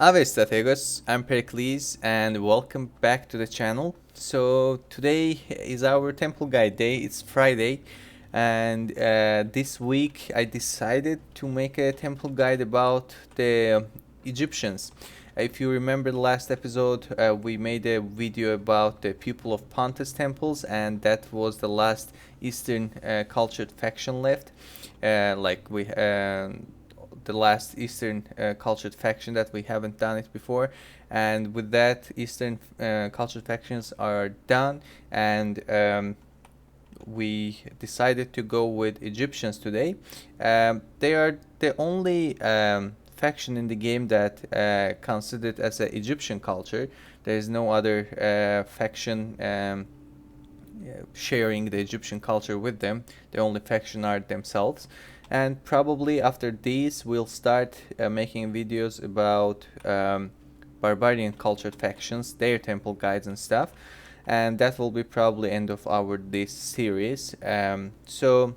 Ave strategos, I'm Pericles and welcome back to the channel. So today is our temple guide day. It's Friday, and this week I decided to make a temple guide about the Egyptians. If you remember the last episode, we made a video about the people of Pontus temples, and that was the last Eastern cultured faction left. Like we the last Eastern cultured faction that we haven't done it before, and with that, Eastern cultured factions are done, and we decided to go with Egyptians today. They are the only faction in the game that considered as an Egyptian culture. There is no other faction sharing the Egyptian culture with them. The only faction are themselves. And probably after these, we'll start making videos about barbarian cultured factions, their temple guides and stuff. And that will be probably end of our this series. So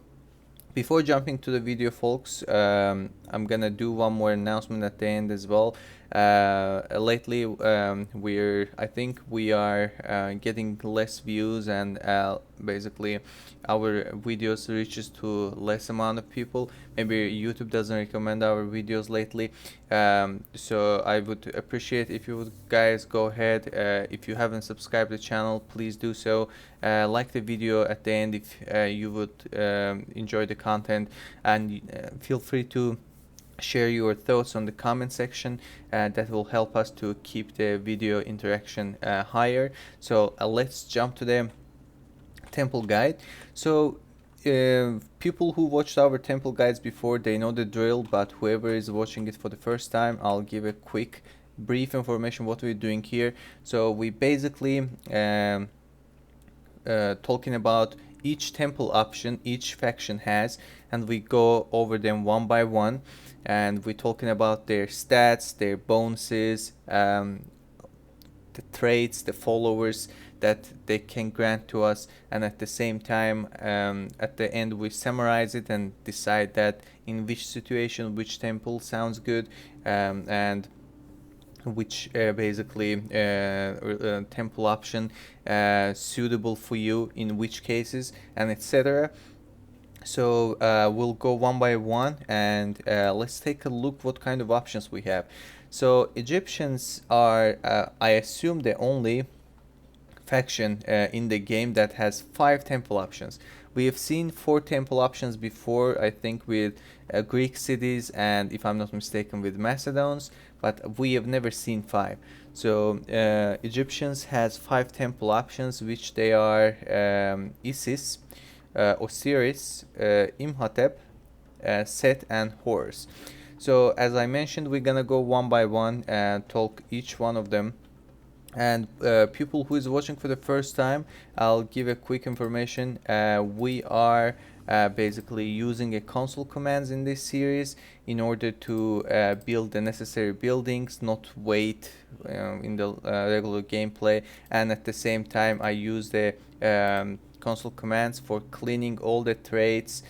before jumping to the video, folks, I'm gonna do one more announcement at the end as well. Lately, I think we are getting less views, and basically our videos reaches to less amount of people. Maybe YouTube doesn't recommend our videos lately. So I would appreciate if you would guys go ahead. If you haven't subscribed to the channel, please do so. Like the video at the end if you would enjoy the content, and feel free to share your thoughts on the comment section. That will help us to keep the video interaction higher. So let's jump to the temple guide. So people who watched our temple guides before, they know the drill, but whoever is watching it for the first time, I'll give a quick brief information what we're doing here. So we basically talking about each temple option each faction has, and we go over them one by one, and we're talking about their stats, their bonuses, the traits, the followers that they can grant to us, and at the same time, at the end, we summarize it and decide that in which situation which temple sounds good, and which basically temple option suitable for you in which cases, and etc. So we'll go one by one, and let's take a look what kind of options we have. So Egyptians are, I assume, the only faction in the game that has 5 temple options. We have seen 4 temple options before, I think with Greek cities, and if I'm not mistaken with Macedons, but we have never seen 5. So Egyptians has 5 temple options, which they are Isis, Osiris, Imhotep, Set, and Horus. So as I mentioned, we're gonna go one by one and talk each one of them. And people who is watching for the first time, I'll give a quick information. We are basically using a console commands in this series in order to build the necessary buildings, not wait in the regular gameplay. And at the same time, I use the console commands for cleaning all the traits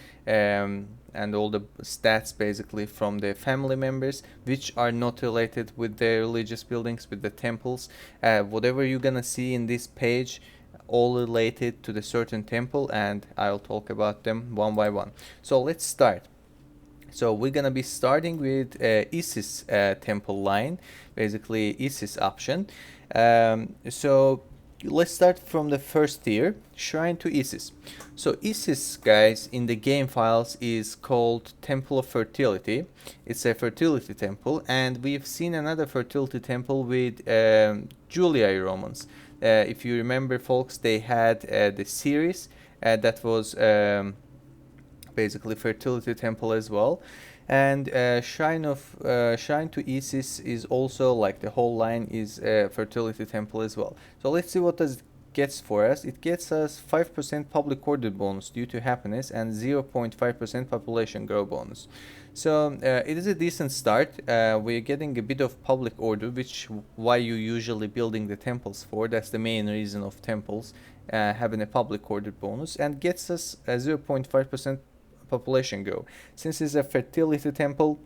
and all the stats basically from the family members which are not related with the religious buildings, with the temples. Whatever you're gonna see in this page, all related to the certain temple, and I'll talk about them one by one. So let's start. So we're gonna be starting with Isis temple line, basically Isis option. So let's start from the first tier, Shrine to Isis. So Isis, guys, in the game files is called Temple of Fertility. It's a fertility temple, and we've seen another fertility temple with Julia Romans. If you remember, folks, they had the series that was basically fertility temple as well. And Shrine to Isis is also, like, the whole line is fertility temple as well. So let's see what does it gets for us. It gets us 5% public order bonus due to happiness and 0.5% population grow bonus. So it is a decent start. We're getting a bit of public order, which why you usually building the temples for. That's the main reason of temples having a public order bonus, and gets us a 0.5% population grow. Since it's a fertility temple,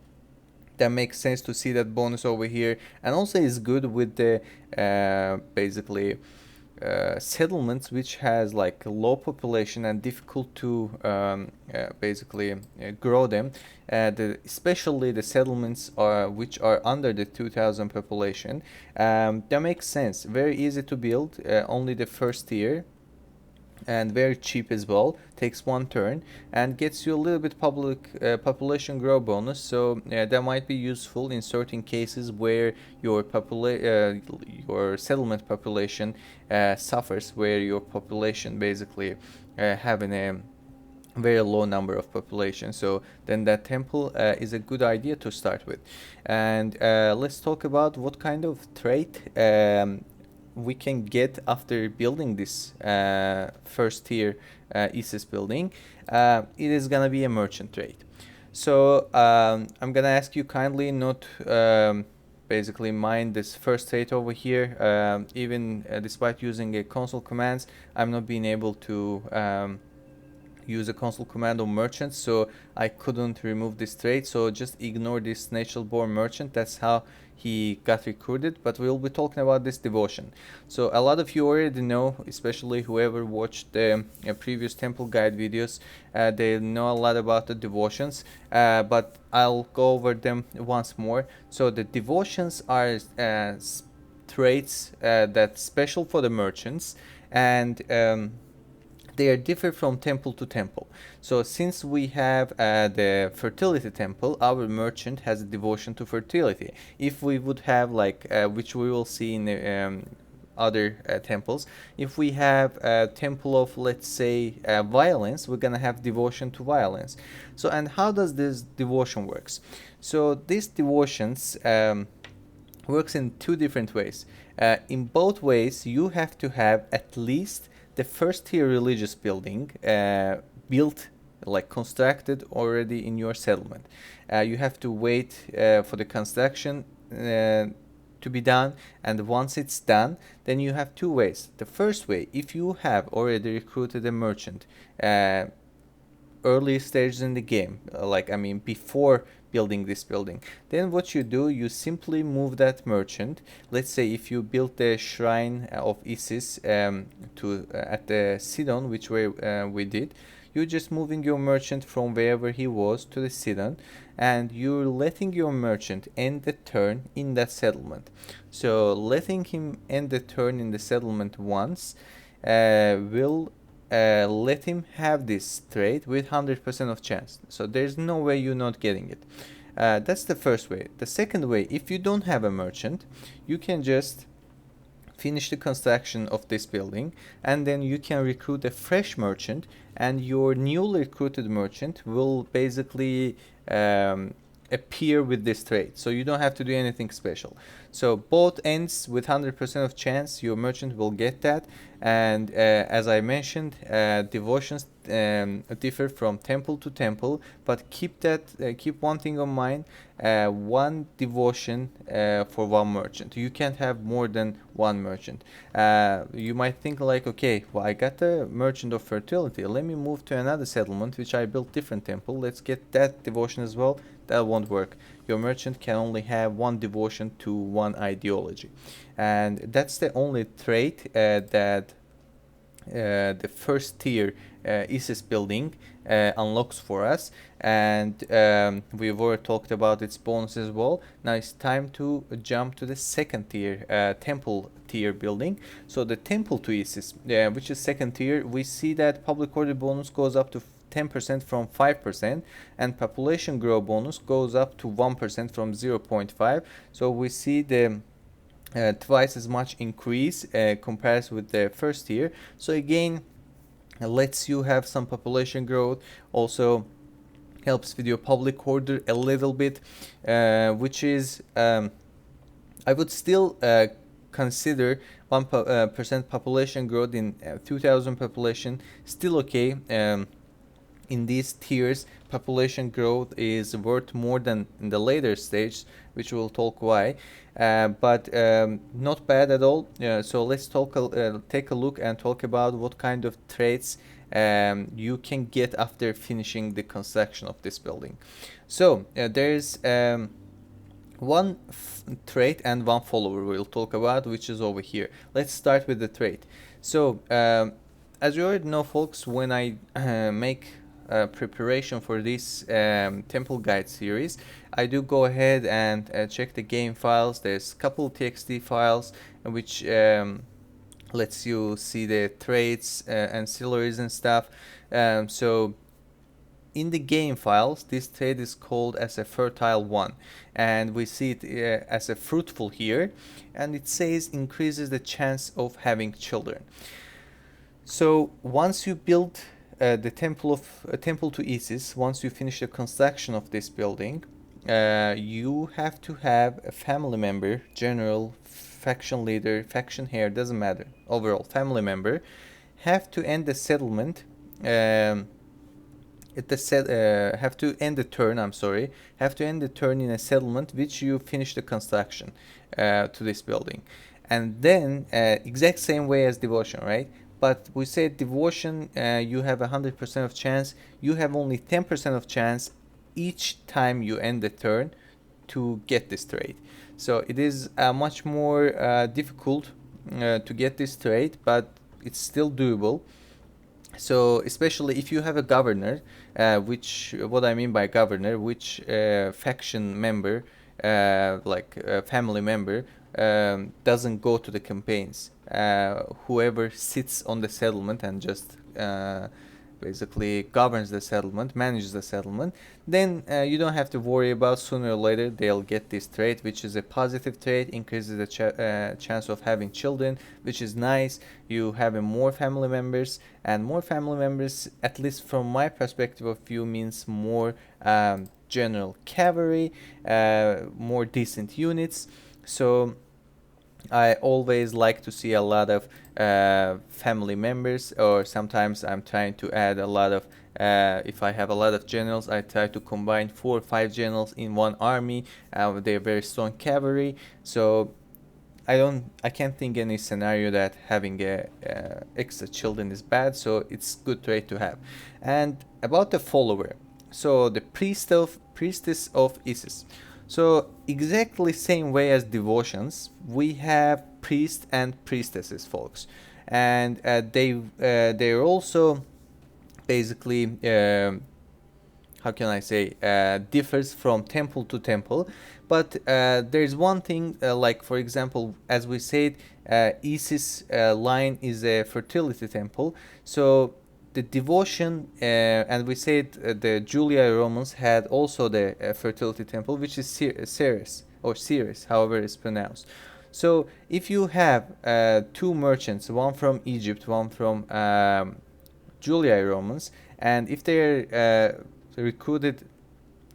that makes sense to see that bonus over here, and also is good with the basically settlements which has like low population and difficult to basically grow them. Especially the settlements which are under the 2000 population. That makes sense. Very easy to build. Only the first tier, and very cheap as well, takes one turn and gets you a little bit population grow bonus. So that might be useful in certain cases where your your settlement population suffers, where your population basically having a very low number of population. So then that temple is a good idea to start with. And let's talk about what kind of trait we can get after building this first tier ISIS building. It is gonna be a merchant trade. So I'm gonna ask you kindly not basically mind this first trait over here. Even despite using a console commands, I'm not being able to use a console command on merchant, so I couldn't remove this trait. So just ignore this natural born merchant. That's how he got recruited. But we'll be talking about this devotion. So a lot of you already know, especially whoever watched the previous temple guide videos, they know a lot about the devotions, but I'll go over them once more. So the devotions are traits that's special for the merchants, and they are different from temple to temple. So since we have the fertility temple, our merchant has a devotion to fertility. If we would have like, which we will see in the other temples, if we have a temple of, let's say, violence, we're gonna have devotion to violence. So, and how does this devotion works? So these devotions works in two different ways. In both ways, you have to have at least the first tier religious building built, like constructed already in your settlement. You have to wait for the construction to be done, and once it's done, then you have two ways. The first way, if you have already recruited a merchant early stages in the game, like I mean before building this building, then what you do, you simply move that merchant. Let's say if you built the shrine of Isis to at the Sidon, which way we did, you're just moving your merchant from wherever he was to the Sidon, and you're letting your merchant end the turn in that settlement. So letting him end the turn in the settlement once will let him have this trade with 100% of chance. So there's no way you're not getting it. That's the first way. The second way, if you don't have a merchant, you can just finish the construction of this building, and then you can recruit a fresh merchant, and your newly recruited merchant will basically appear with this trade. So you don't have to do anything special. So both ends with 100% of chance your merchant will get that. And as I mentioned, devotions differ from temple to temple, but keep one thing in mind: one devotion for one merchant. You can't have more than one merchant. You might think like, okay, well, I got the merchant of fertility, let me move to another settlement which I built different temple, let's get that devotion as well. That won't work. Your merchant can only have one devotion to one ideology, and that's the only trait that the first tier ISIS building unlocks for us. And we've already talked about its bonus as well. Now it's time to jump to the second tier temple tier building. So the temple to ISIS, which is second tier, we see that public order bonus goes up to 10% from 5%, and population grow bonus goes up to 1% from 0.5. So we see the twice as much increase compared with the first year. So again, lets you have some population growth, also helps with your public order a little bit, which is I would still consider 1% population growth in 2000 population still okay. In these tiers, population growth is worth more than in the later stage, which we'll talk why, but not bad at all. So let's take a look and talk about what kind of traits you can get after finishing the construction of this building. So there's one trait and one follower we'll talk about, which is over here. Let's start with the trait. So as you already know, folks, when I make preparation for this temple guide series, I do go ahead and check the game files. There's a couple txt files which lets you see the traits, ancillaries and stuff. So in the game files, this trait is called as a fertile one, and we see it as a fruitful here, and it says increases the chance of having children. So once you build the temple to Isis, once you finish the construction of this building, you have to have a family member, general, faction leader, faction heir, doesn't matter, overall family member, have to end the settlement. Have to end the turn. I'm sorry. Have to end the turn in a settlement which you finish the construction to this building, and then exact same way as devotion, right? But we said devotion, you have 100% of chance. You have only 10% of chance each time you end the turn to get this trait. So it is much more difficult to get this trait, but it's still doable. So especially if you have a governor, which what I mean by governor, which faction member, like a family member, doesn't go to the campaigns. Whoever sits on the settlement and just basically governs the settlement, manages the settlement, then you don't have to worry about, sooner or later they'll get this trait, which is a positive trait, increases the chance of having children, which is nice. You have more family members, and more family members, at least from my perspective of view, means more general cavalry, more decent units. So I always like to see a lot of family members, or sometimes I'm trying to add a lot of, if I have a lot of generals, I try to combine 4 or 5 generals in one army. They're very strong cavalry, so I can't think any scenario that having extra children is bad, so it's good trait to have. And about the follower, so the priestess of Isis. So exactly same way as devotions, we have priests and priestesses, folks, and they're also basically how can I say, differs from temple to temple. But there's one thing, like for example, as we said, Isis line is a fertility temple. So the devotion, and we said the Julia Romans had also the fertility temple, which is Ceres, or Ceres, however it's pronounced. So if you have 2 merchants, one from Egypt, one from Julia Romans, and if they're recruited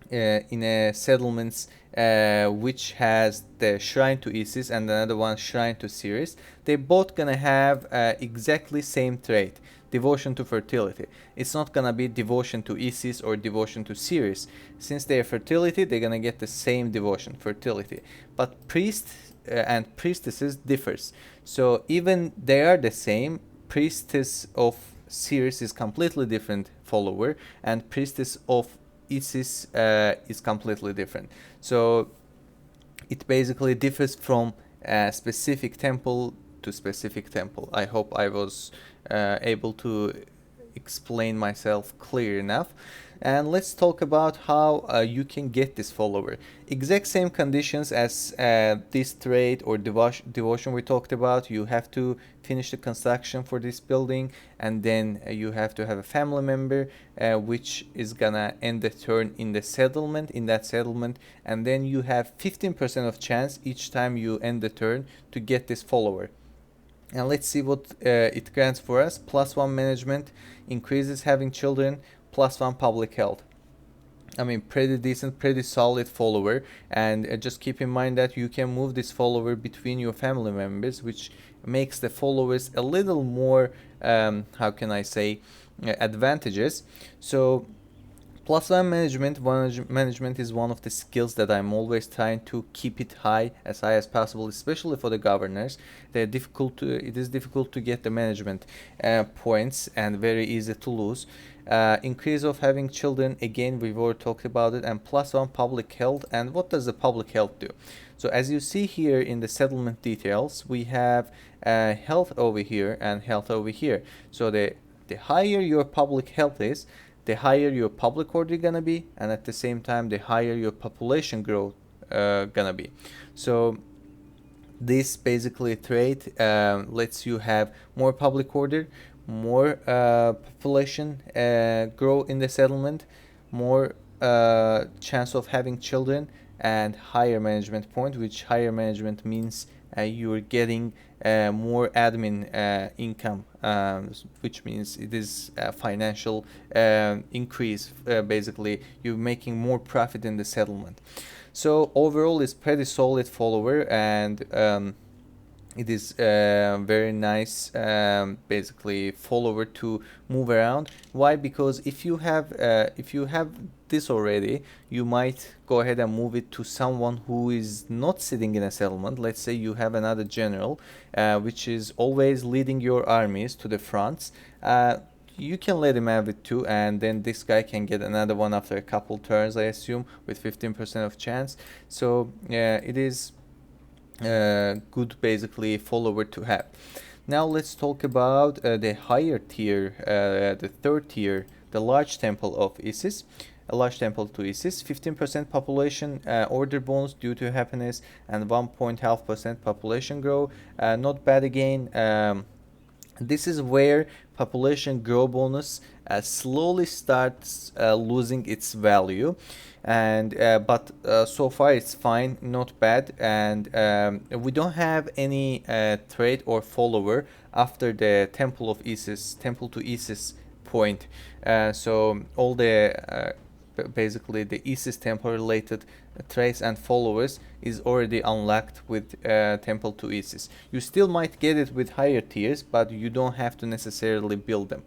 in a settlements which has the shrine to Isis and another one shrine to Ceres, they both gonna have exactly same trait, devotion to fertility. It's not gonna be devotion to Isis or devotion to Ceres. Since they are fertility, they're gonna get the same devotion, fertility. But priests and priestesses differs. So even they are the same, priestess of Ceres is completely different follower, and priestess of Isis is completely different. So it basically differs from specific temple to specific temple. I hope I was able to explain myself clear enough. And let's talk about how you can get this follower. Exact same conditions as this trait or devotion we talked about. You have to finish the construction for this building, and then you have to have a family member which is gonna end the turn in the settlement, in that settlement, and then you have 15% of chance each time you end the turn to get this follower. And let's see what it grants for us. +1 management, increases having children, +1 public health. I mean, pretty decent, pretty solid follower. And just keep in mind that you can move this follower between your family members, which makes the followers a little more, how can I say, advantageous. So Plus one management is one of the skills that I'm always trying to keep it high as possible, especially for the governors. It is difficult to get the management points and very easy to lose. Increase of having children, again we've already talked about it, and plus one public health. And what does the public health do? So as you see here in the settlement details, we have health over here and health over here. So the higher your public health is, the higher your public order gonna be, and at the same time the higher your population growth gonna be. So this basically trait lets you have more public order, more population grow in the settlement, more chance of having children, and higher management point, which higher management means you're getting more admin income, which means it is a financial increase. Basically, you're making more profit in the settlement. So overall, it's pretty solid follower, and it is very nice, basically follower to move around. Why? Because if you have this already, you might go ahead and move it to someone who is not sitting in a settlement. Let's say you have another general which is always leading your armies to the fronts. You can let him have it too, and then this guy can get another one after a couple turns, I assume, with 15% of chance. So it is good basically follower to have. Now let's talk about the higher tier, the third tier, the large temple of Isis. A large temple to Isis, 15% population order bonus due to happiness, and 1.5% population growth. Not bad again. This is where population growth bonus slowly starts losing its value, and but so far it's fine, not bad. And we don't have any trait or follower after the temple to Isis point. So all the basically the Isis temple related traits and followers is already unlocked with temple to Isis. You still might get it with higher tiers, but you don't have to necessarily build them.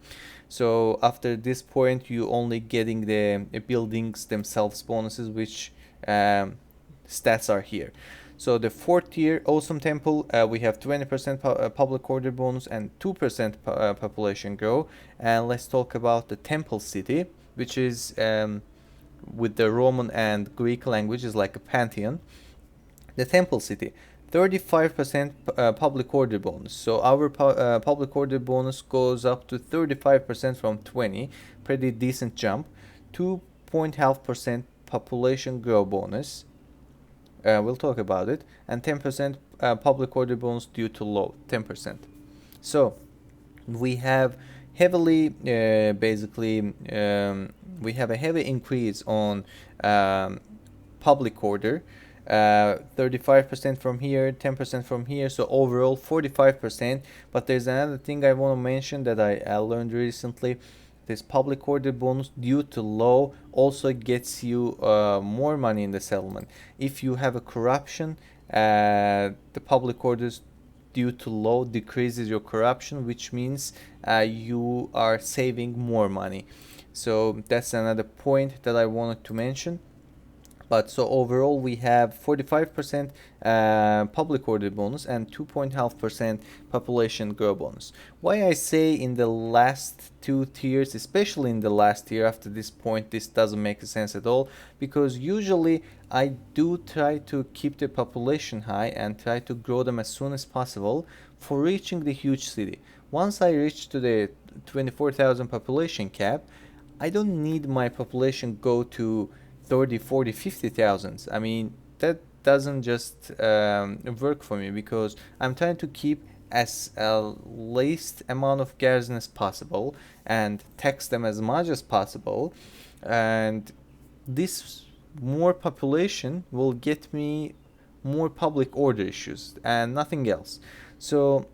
So after this point, you only getting the buildings themselves bonuses, which stats are here. So the fourth tier awesome temple, we have 20% public order bonus and 2% population growth. And let's talk about the temple city, which is with the Roman and Greek language is like a pantheon. The temple city, 35% public order bonus. So our public order bonus goes up to 35% from 20, pretty decent jump. 2.5% population growth bonus. We'll talk about it, and 10% public order bonus due to low, 10%. So we have heavily basically we have a heavy increase on public order, 35% from here, 10% from here, so overall 45%. But there's another thing I want to mention that I learned recently. This public order bonus due to low also gets you more money in the settlement. If you have a corruption, the public orders due to low decreases your corruption, which means you are saving more money. So that's another point that I wanted to mention. But so overall we have 45% public order bonus and 2.5% population growth bonus. Why I say in the last two tiers, especially in the last tier after this point, this doesn't make sense at all, because usually I do try to keep the population high and try to grow them as soon as possible for reaching the huge city. Once I reach to the 24,000 population cap, I don't need my population go to 30, 40, 50,000. I mean, that doesn't just work for me, because I'm trying to keep as least amount of garrison as possible and tax them as much as possible. And this more population will get me more public order issues and nothing else. So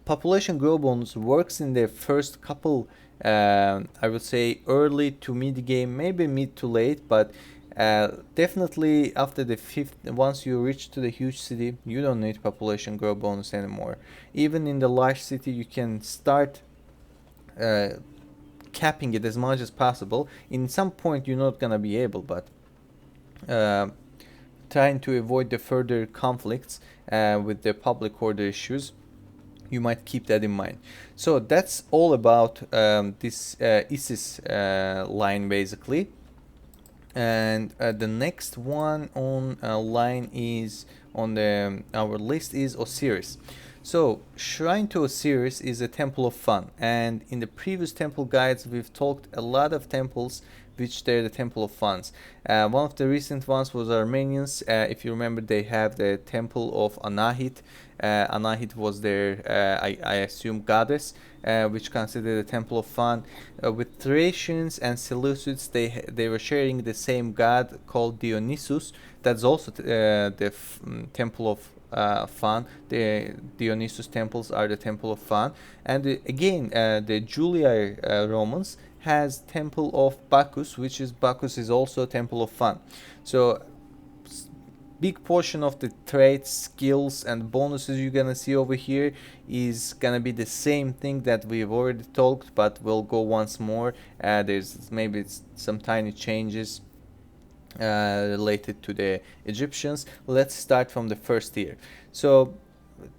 population growth bonus works in the first couple, I would say early to mid game, maybe mid to late, but definitely after the fifth, once you reach to the huge city, you don't need population growth bonus anymore. Even in the large city, you can start capping it as much as possible. In some point you're not gonna be able, but trying to avoid the further conflicts with the public order issues, you might keep that in mind. So that's all about this ISIS line basically. And the next one on line is on the our list is Osiris. So Shrine to Osiris is a temple of fun, and in the previous temple guides we've talked a lot of temples which they're the temple of funs. One of the recent ones was Armenians. If you remember, they have the temple of Anahit. Anahit was their, I assume, goddess, which considered a temple of fun. With Thracians and Seleucids, they were sharing the same god called Dionysus. That's also the temple of fun. The Dionysus temples are the temple of fun. And again, the Julia Romans has temple of Bacchus, which is Bacchus is also temple of fun. So big portion of the traits, skills, and bonuses you're gonna see over here is gonna be the same thing that we've already talked, but we'll go once more. There's maybe some tiny changes related to the Egyptians. Let's start from the first tier. So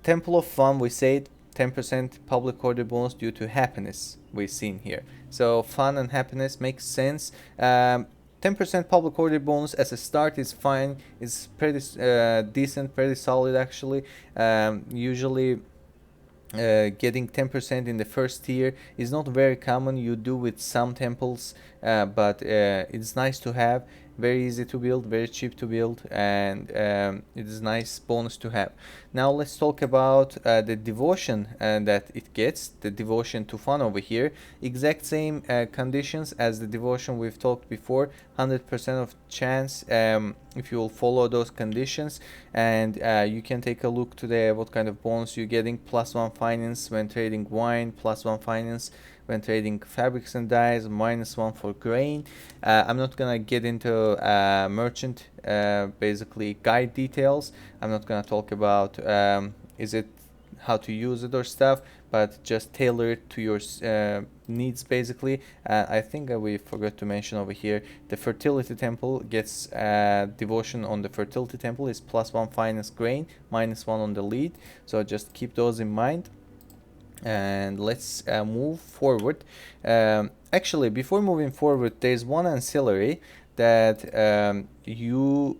temple of fun, we said 10% public order bonus due to happiness we've seen here. So fun and happiness makes sense. 10% public order bonus as a start is fine. It's pretty decent, pretty solid actually. Usually getting 10% in the first tier is not very common. You do with some temples, but it's nice to have. Very easy to build, very cheap to build, and it is a nice bonus to have. Now let's talk about the devotion that it gets, the devotion to fun over here. Exact same conditions as the devotion we've talked before, 100% of chance if you will follow those conditions, and you can take a look today what kind of bonus you're getting. +1 finance when trading wine, +1 finance when trading fabrics and dyes, -1 for grain. I'm not gonna get into merchant basically guide details. I'm not gonna talk about is it how to use it or stuff, but just tailor it to your needs basically. I think we forgot to mention over here the fertility temple gets devotion on the fertility temple is +1 finance grain, -1 on the lead, so just keep those in mind. And let's move forward. Actually, before moving forward, there's one ancillary that you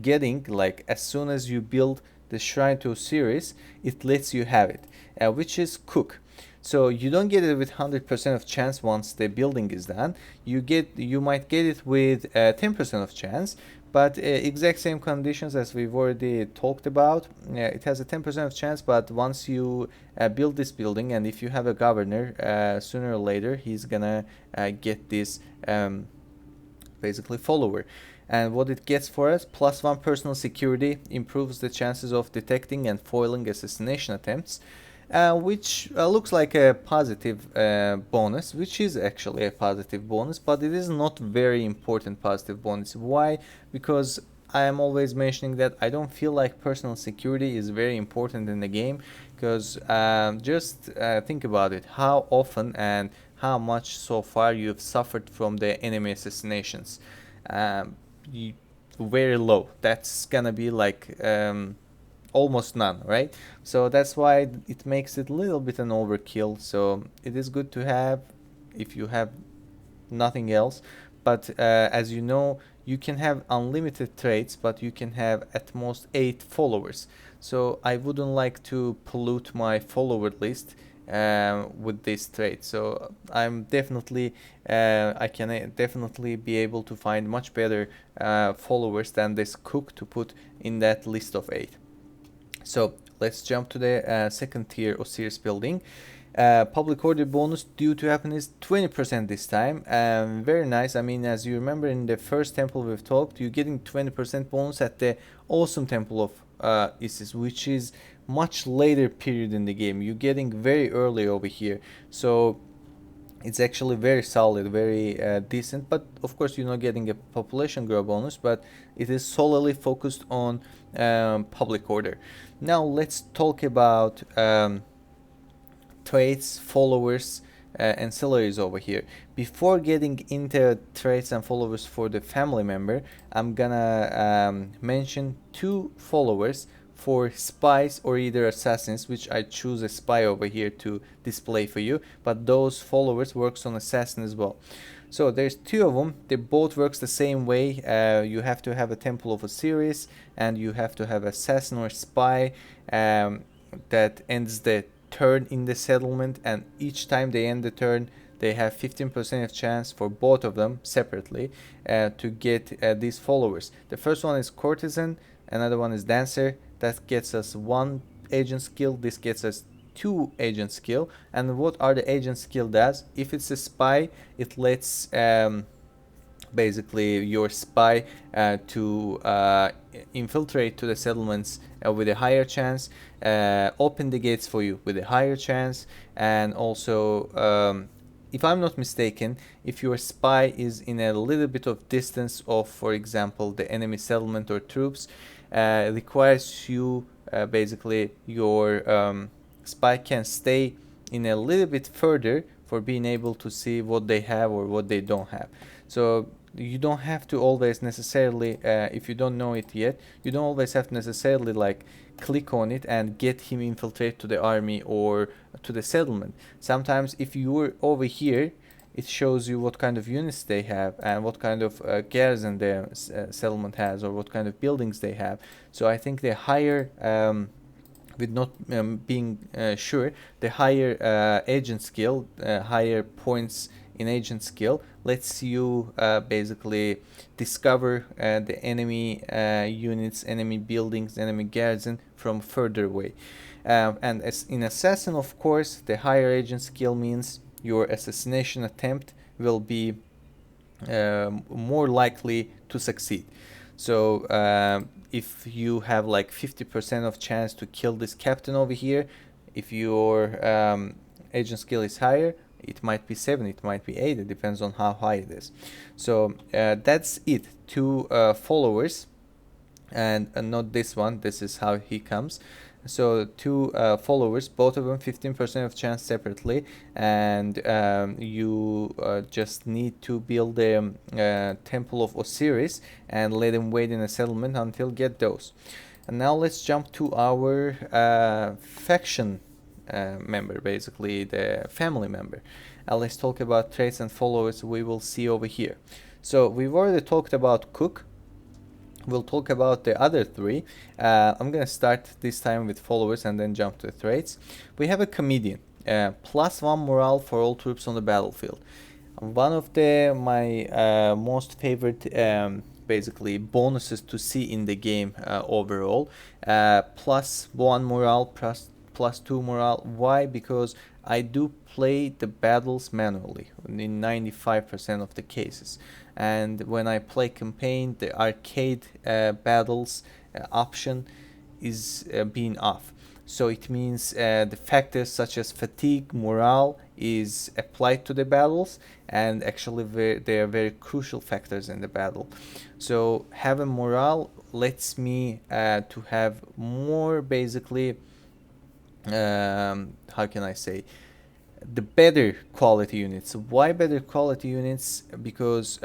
getting, like as soon as you build the Shrine to Osiris, it lets you have it, which is cook. So you don't get it with 100% of chance once the building is done. You might get it with 10% of chance, but exact same conditions as we've already talked about. It has a 10% of chance, but once you build this building, and if you have a governor, sooner or later he's gonna get this basically follower. And what it gets for us, +1 personal security, improves the chances of detecting and foiling assassination attempts, which looks like a positive bonus, which is actually a positive bonus, but it is not very important positive bonus. Why? Because I am always mentioning that I don't feel like personal security is very important in the game, because just think about it, how often and how much so far you've suffered from the enemy assassinations. Very low. That's gonna be like almost none, right? So that's why it makes it a little bit an overkill. So it is good to have if you have nothing else, but as you know, you can have unlimited traits, but you can have at most 8 followers. So I wouldn't like to pollute my follower list with this trait. So I'm definitely I can definitely be able to find much better followers than this cook to put in that list of 8. So let's jump to the second tier Osiris building. Public order bonus due to happiness 20% this time. Very nice. I mean, as you remember in the first temple we've talked, you're getting 20% bonus at the awesome temple of Isis, which is much later period in the game. You're getting very early over here, so it's actually very solid, very decent. But of course you're not getting a population grow bonus, but it is solely focused on public order. Now let's talk about traits, followers, ancillaries over here. Before getting into traits and followers for the family member, I'm gonna mention two followers for spies or either assassins, which I choose a spy over here to display for you, but those followers works on assassin as well. So there's two of them. They both works the same way. You have to have a Temple of Osiris, and you have to have assassin or spy that ends the turn in the settlement, and each time they end the turn, they have 15% of chance for both of them separately to get these followers. The first one is courtesan, another one is dancer. That gets us one agent skill. This gets us two agent skill. And what are the agent skill does? If it's a spy, it lets basically your spy to infiltrate to the settlements with a higher chance, open the gates for you with a higher chance, and also if I'm not mistaken, if your spy is in a little bit of distance of, for example, the enemy settlement or troops, requires you basically your spy can stay in a little bit further for being able to see what they have or what they don't have. So you don't have to always necessarily, if you don't know it yet, you don't always have to necessarily like click on it and get him infiltrate to the army or to the settlement. Sometimes if you're over here, it shows you what kind of units they have and what kind of garrison their settlement has or what kind of buildings they have. So I think the higher, with not being sure, the higher agent skill, higher points in agent skill lets you basically discover the enemy units, enemy buildings, enemy garrison from further away. And as in assassin, of course, the higher agent skill means your assassination attempt will be more likely to succeed. So if you have like 50% of chance to kill this captain over here, if your agent skill is higher, it might be 7, it might be 8, it depends on how high it is. So that's it. Two followers, and not this one, this is how he comes. So two followers, both of them 15% of chance separately, and you just need to build a Temple of Osiris and let them wait in a settlement until get those. And now let's jump to our faction member, basically the family member. Let's talk about traits and followers we will see over here. So we've already talked about cook. We'll talk about the other three. I'm gonna start this time with followers and then jump to the traits. We have a comedian, +1 morale for all troops on the battlefield. One of my most favorite basically bonuses to see in the game overall. +1 morale, +2 morale. Why? Because I do play the battles manually in 95% of the cases, and when I play campaign, the arcade battles option is being off. So it means the factors such as fatigue, morale is applied to the battles, and actually they are very crucial factors in the battle. So having morale lets me to have more basically how can I say, the better quality units. Why better quality units? Because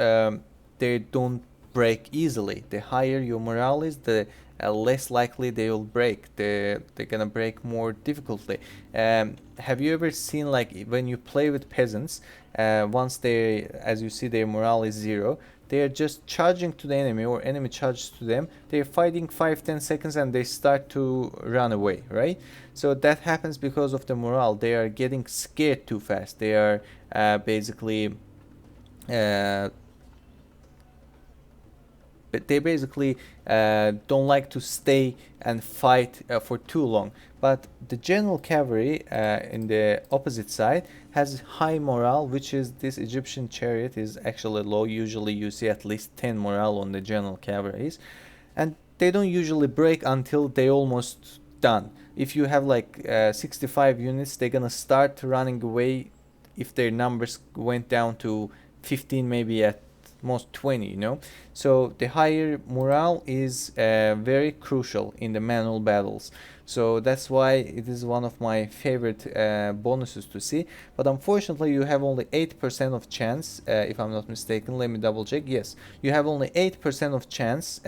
they don't break easily. The higher your morale is, the less likely they will break. They're gonna break more difficultly. Have you ever seen, like, when you play with peasants, once they, as you see, their morale is 0, they are just charging to the enemy or enemy charges to them. They're fighting 5-10 seconds and they start to run away, right? So that happens because of the morale. They are getting scared too fast. They are basically but they basically don't like to stay and fight for too long. But the general cavalry in the opposite side has high morale, which is this Egyptian chariot is actually low. Usually you see at least 10 morale on the general cavalries, and they don't usually break until they almost done. If you have like 65 units, they're gonna start running away if their numbers went down to 15 maybe at most 20, you know. So the higher morale is very crucial in the manual battles. So that's why it is one of my favorite bonuses to see. But unfortunately, you have only 8% of chance, if I'm not mistaken. Let me double check. Yes, you have only 8% of chance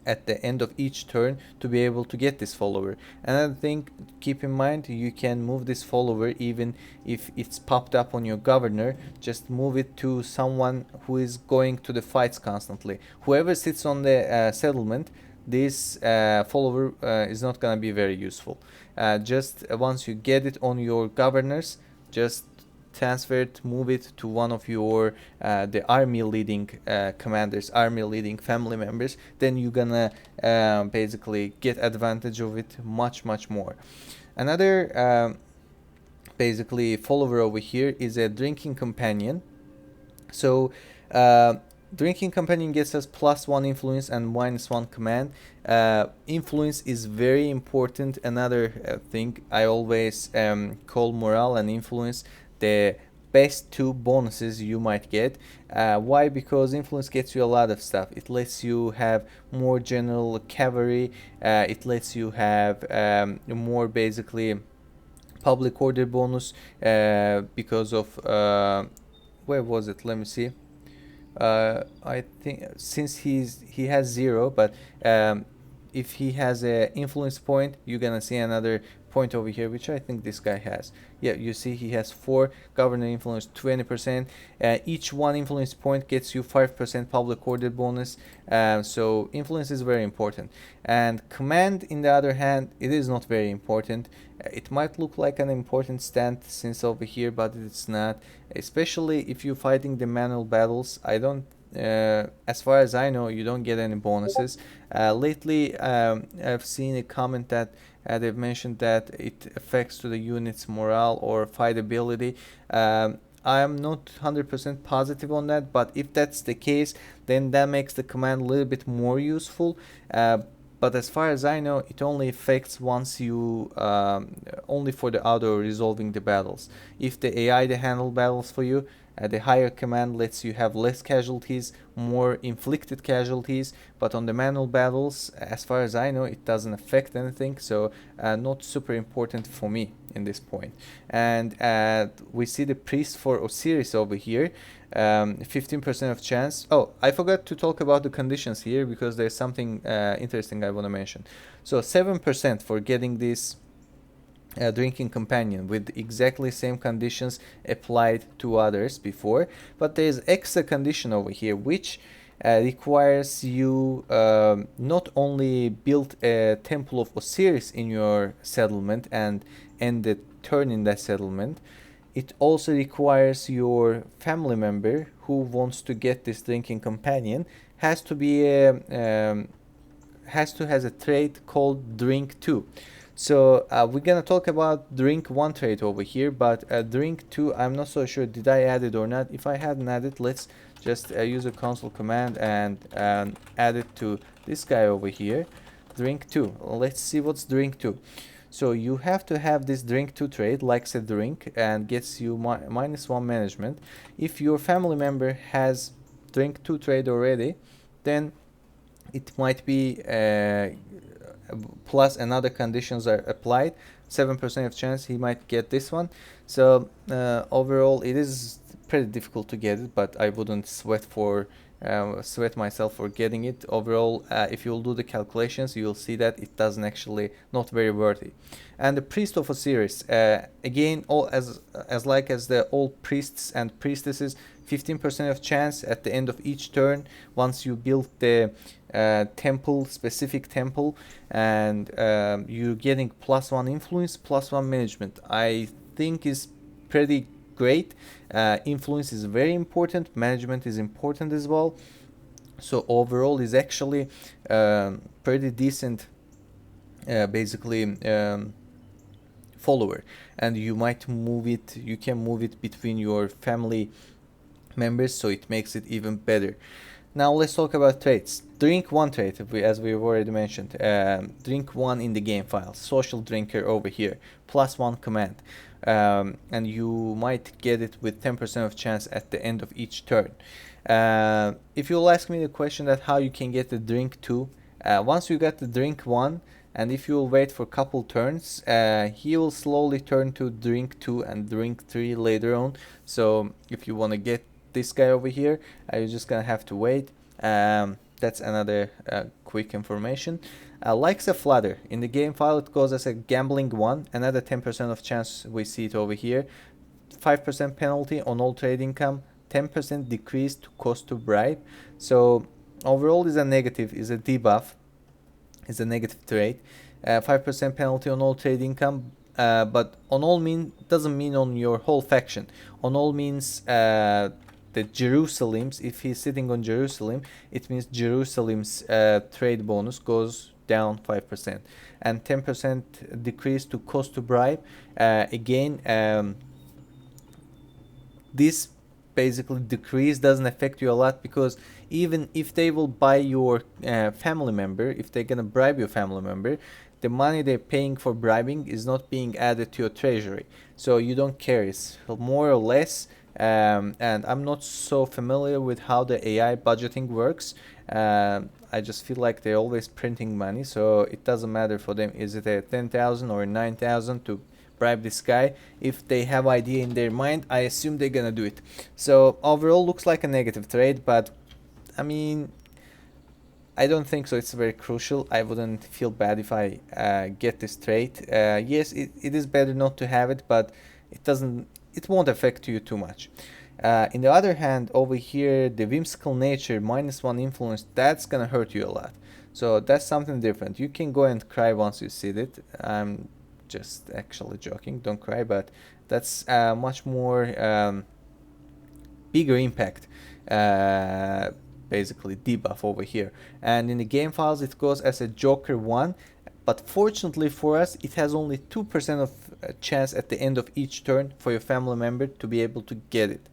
at the end of each turn to be able to get this follower. Another thing, keep in mind, you can move this follower even if it's popped up on your governor. Just move it to someone who is going to the fights constantly. Whoever sits on the settlement, this follower is not going to be very useful. Just once you get it on your governors, just transfer it, move it to one of your the army leading commanders, army leading family members. Then you're gonna basically get advantage of it much more. Another basically follower over here is a drinking companion. So drinking companion gets us +1 influence and -1 command. Influence is very important. Another thing I always call morale and influence the best two bonuses you might get. Why? Because influence gets you a lot of stuff. It lets you have more general cavalry. It lets you have more basically public order bonus because of where was it? Let me see. I think since he has 0, but if he has a influence point, you're gonna see another point over here, which I think this guy has. Yeah, you see he has 4 governor influence, 20%. Each one influence point gets you 5% public order bonus. So influence is very important. And command, in the other hand, it is not very important. It might look like an important stat since over here, but it's not. Especially if you're fighting the manual battles, I don't. As far as I know, you don't get any bonuses. Lately, I've seen a comment that they've mentioned that it affects to the unit's morale or fight ability. I'm not 100% positive on that, but if that's the case, then that makes the command a little bit more useful. But as far as I know, it only affects once you only for the auto resolving the battles. If the AI they handle battles for you, the higher command lets you have less casualties, more inflicted casualties, but on the manual battles, as far as I know, it doesn't affect anything, so not super important for me in this point. And we see the priest for Osiris over here, 15% of chance. Oh, I forgot to talk about the conditions here because there's something interesting I want to mention. So 7% for getting this drinking companion with exactly same conditions applied to others before, but there's extra condition over here which requires you not only build a temple of Osiris in your settlement and end the turn in that settlement, it also requires your family member who wants to get this drinking companion has to be has a trait called drink 2. So we're gonna talk about drink 1 trait over here, but drink 2 I'm not so sure did I add it or not. If I hadn't added, let's just use a console command and add it to this guy over here, drink 2. Let's see what's drink 2. So you have to have this drink 2 trait, likes a drink, and gets you -1 management. If your family member has drink 2 trait already, then it might be plus another conditions are applied, 7% of chance he might get this one. So overall it is pretty difficult to get it, but I wouldn't sweat myself for getting it. Overall, if you'll do the calculations, you'll see that it doesn't actually not very worthy. And the priest of Osiris, again, all as the old priests and priestesses, 15% of chance at the end of each turn once you build the temple, specific temple, and you're getting +1 influence, +1 management. I think is pretty great. Influence is very important, management is important as well, so overall is actually pretty decent basically follower, and you can move it between your family members, so it makes it even better. Now let's talk about traits. Drink one trait, as we've already mentioned. Drink one in the game file. Social drinker over here. +1 command. And you might get it with 10% of chance at the end of each turn. If you'll ask me the question that how you can get the drink 2, once you get the drink 1, and if you'll wait for a couple turns, he will slowly turn to drink 2 and drink 3 later on. So if you want to get this guy over here, you're just gonna have to wait. That's another quick information. Likes a flutter. In the game file it goes as a gambling 1, another 10% of chance, we see it over here. 5% penalty on all trade income, 10% decrease to cost to bribe. So overall is a negative, is a debuff, is a negative trait. 5% penalty on all trade income, but on all doesn't mean on your whole faction. On all means the Jerusalem's, if he's sitting on Jerusalem, it means Jerusalem's trade bonus goes down 5%, and 10% decrease to cost to bribe. Again, this basically decrease doesn't affect you a lot, because even if they will buy your family member, if they're gonna bribe your family member, the money they're paying for bribing is not being added to your treasury, so you don't care. It's more or less. And I'm not so familiar with how the AI budgeting works. I just feel like they're always printing money, so it doesn't matter for them. Is it a 10,000 or 9,000 to bribe this guy? If they have idea in their mind, I assume they're gonna do it. So overall looks like a negative trade, but I mean, I don't think so. It's very crucial. I wouldn't feel bad if I get this trade. Yes, it is better not to have it, but it won't affect you too much. In the other hand, over here, the whimsical nature, -1 influence, that's gonna hurt you a lot. So that's something different. You can go and cry once you see it. I'm just actually joking, don't cry, but that's much more bigger impact, basically debuff over here. And in the game files it goes as a Joker 1, but fortunately for us it has only 2% of chance at the end of each turn for your family member to be able to get it.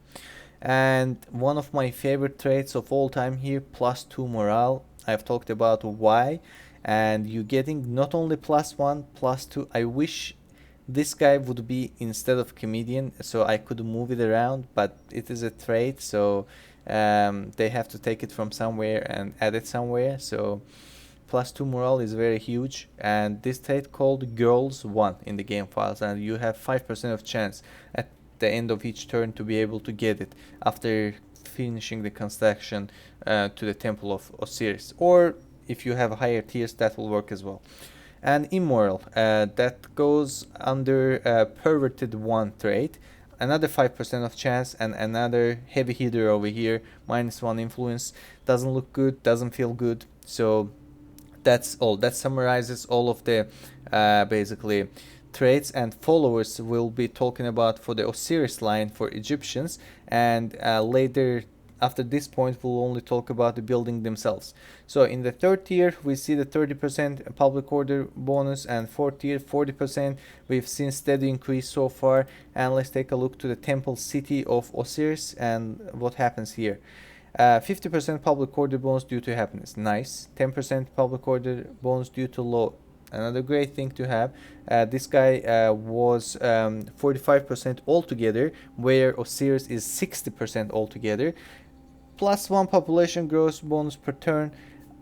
And one of my favorite traits of all time here, +2 morale. I've talked about why, and you getting not only +1, +2. I wish this guy would be instead of comedian, so I could move it around, but it is a trait, so they have to take it from somewhere and add it somewhere. So +2 morale is very huge, and this trait called Girls 1 in the game files, and you have 5% of chance at the end of each turn to be able to get it after finishing the construction to the Temple of Osiris, or if you have higher tiers that will work as well. And immoral, that goes under perverted 1 trait, another 5% of chance, and another heavy hitter over here, -1 influence. Doesn't look good, doesn't feel good. So that's all. That summarizes all of the basically traits and followers we'll be talking about for the Osiris line for Egyptians, and later after this point we'll only talk about the building themselves. So in the 3rd tier we see the 30% public order bonus, and 4th tier 40%. We've seen steady increase so far, and let's take a look to the temple city of Osiris and what happens here. 50% public order bonus due to happiness, nice. 10% public order bonus due to law, another great thing to have. This guy was 45% altogether, where Osiris is 60% altogether. +1 population growth bonus per turn.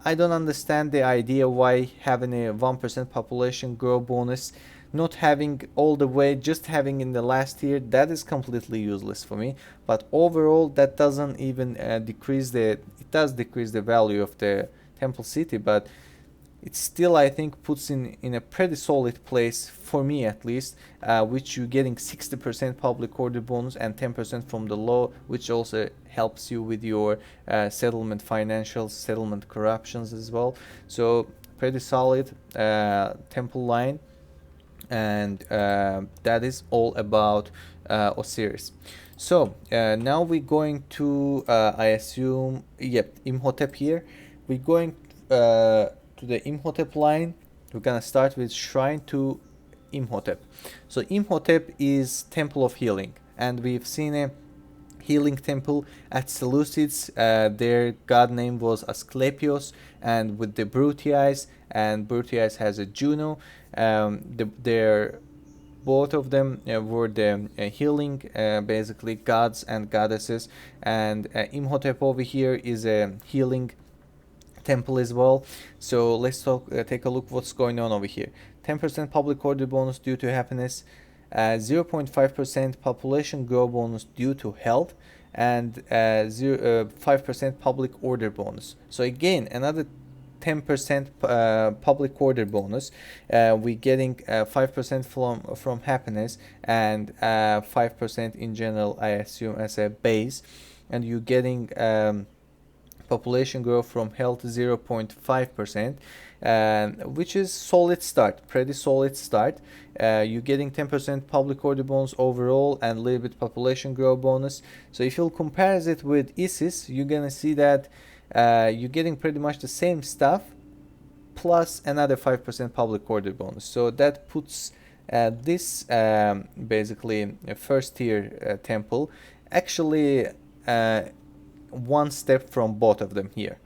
I don't understand the idea why having a 1% population growth bonus, not having all the way, just having in the last tier, that is completely useless for me. But overall that doesn't even decrease it does decrease the value of the temple city, but it still, I think, puts in a pretty solid place for me at least, which you're getting 60% public order bonus and 10% from the law, which also helps you with your settlement financials, settlement corruptions as well. So pretty solid temple line, and that is all about Osiris. So now we're going to I assume, yep, Imhotep here. We're going to the Imhotep line. We're gonna start with Shrine to Imhotep. So Imhotep is Temple of Healing, and we've seen healing temple at Seleucids. Their god name was Asclepios, and with the Brutiais, and Brutiais has a Juno. Their both of them were the healing basically gods and goddesses, and Imhotep over here is a healing temple as well. So let's take a look what's going on over here. 10% public order bonus due to happiness, 0.5% population growth bonus due to health, and 5% public order bonus. So again, another 10% public order bonus. We're getting 5% from happiness, and 5% in general, I assume, as a base, and you're getting population growth from health 0.5%, which is solid start, pretty solid start. You're getting 10% public order bonus overall and a little bit population growth bonus. So if you'll compare it with ISIS, you're gonna see that you're getting pretty much the same stuff plus another 5% public order bonus. So that puts this basically first tier temple actually one step from both of them here.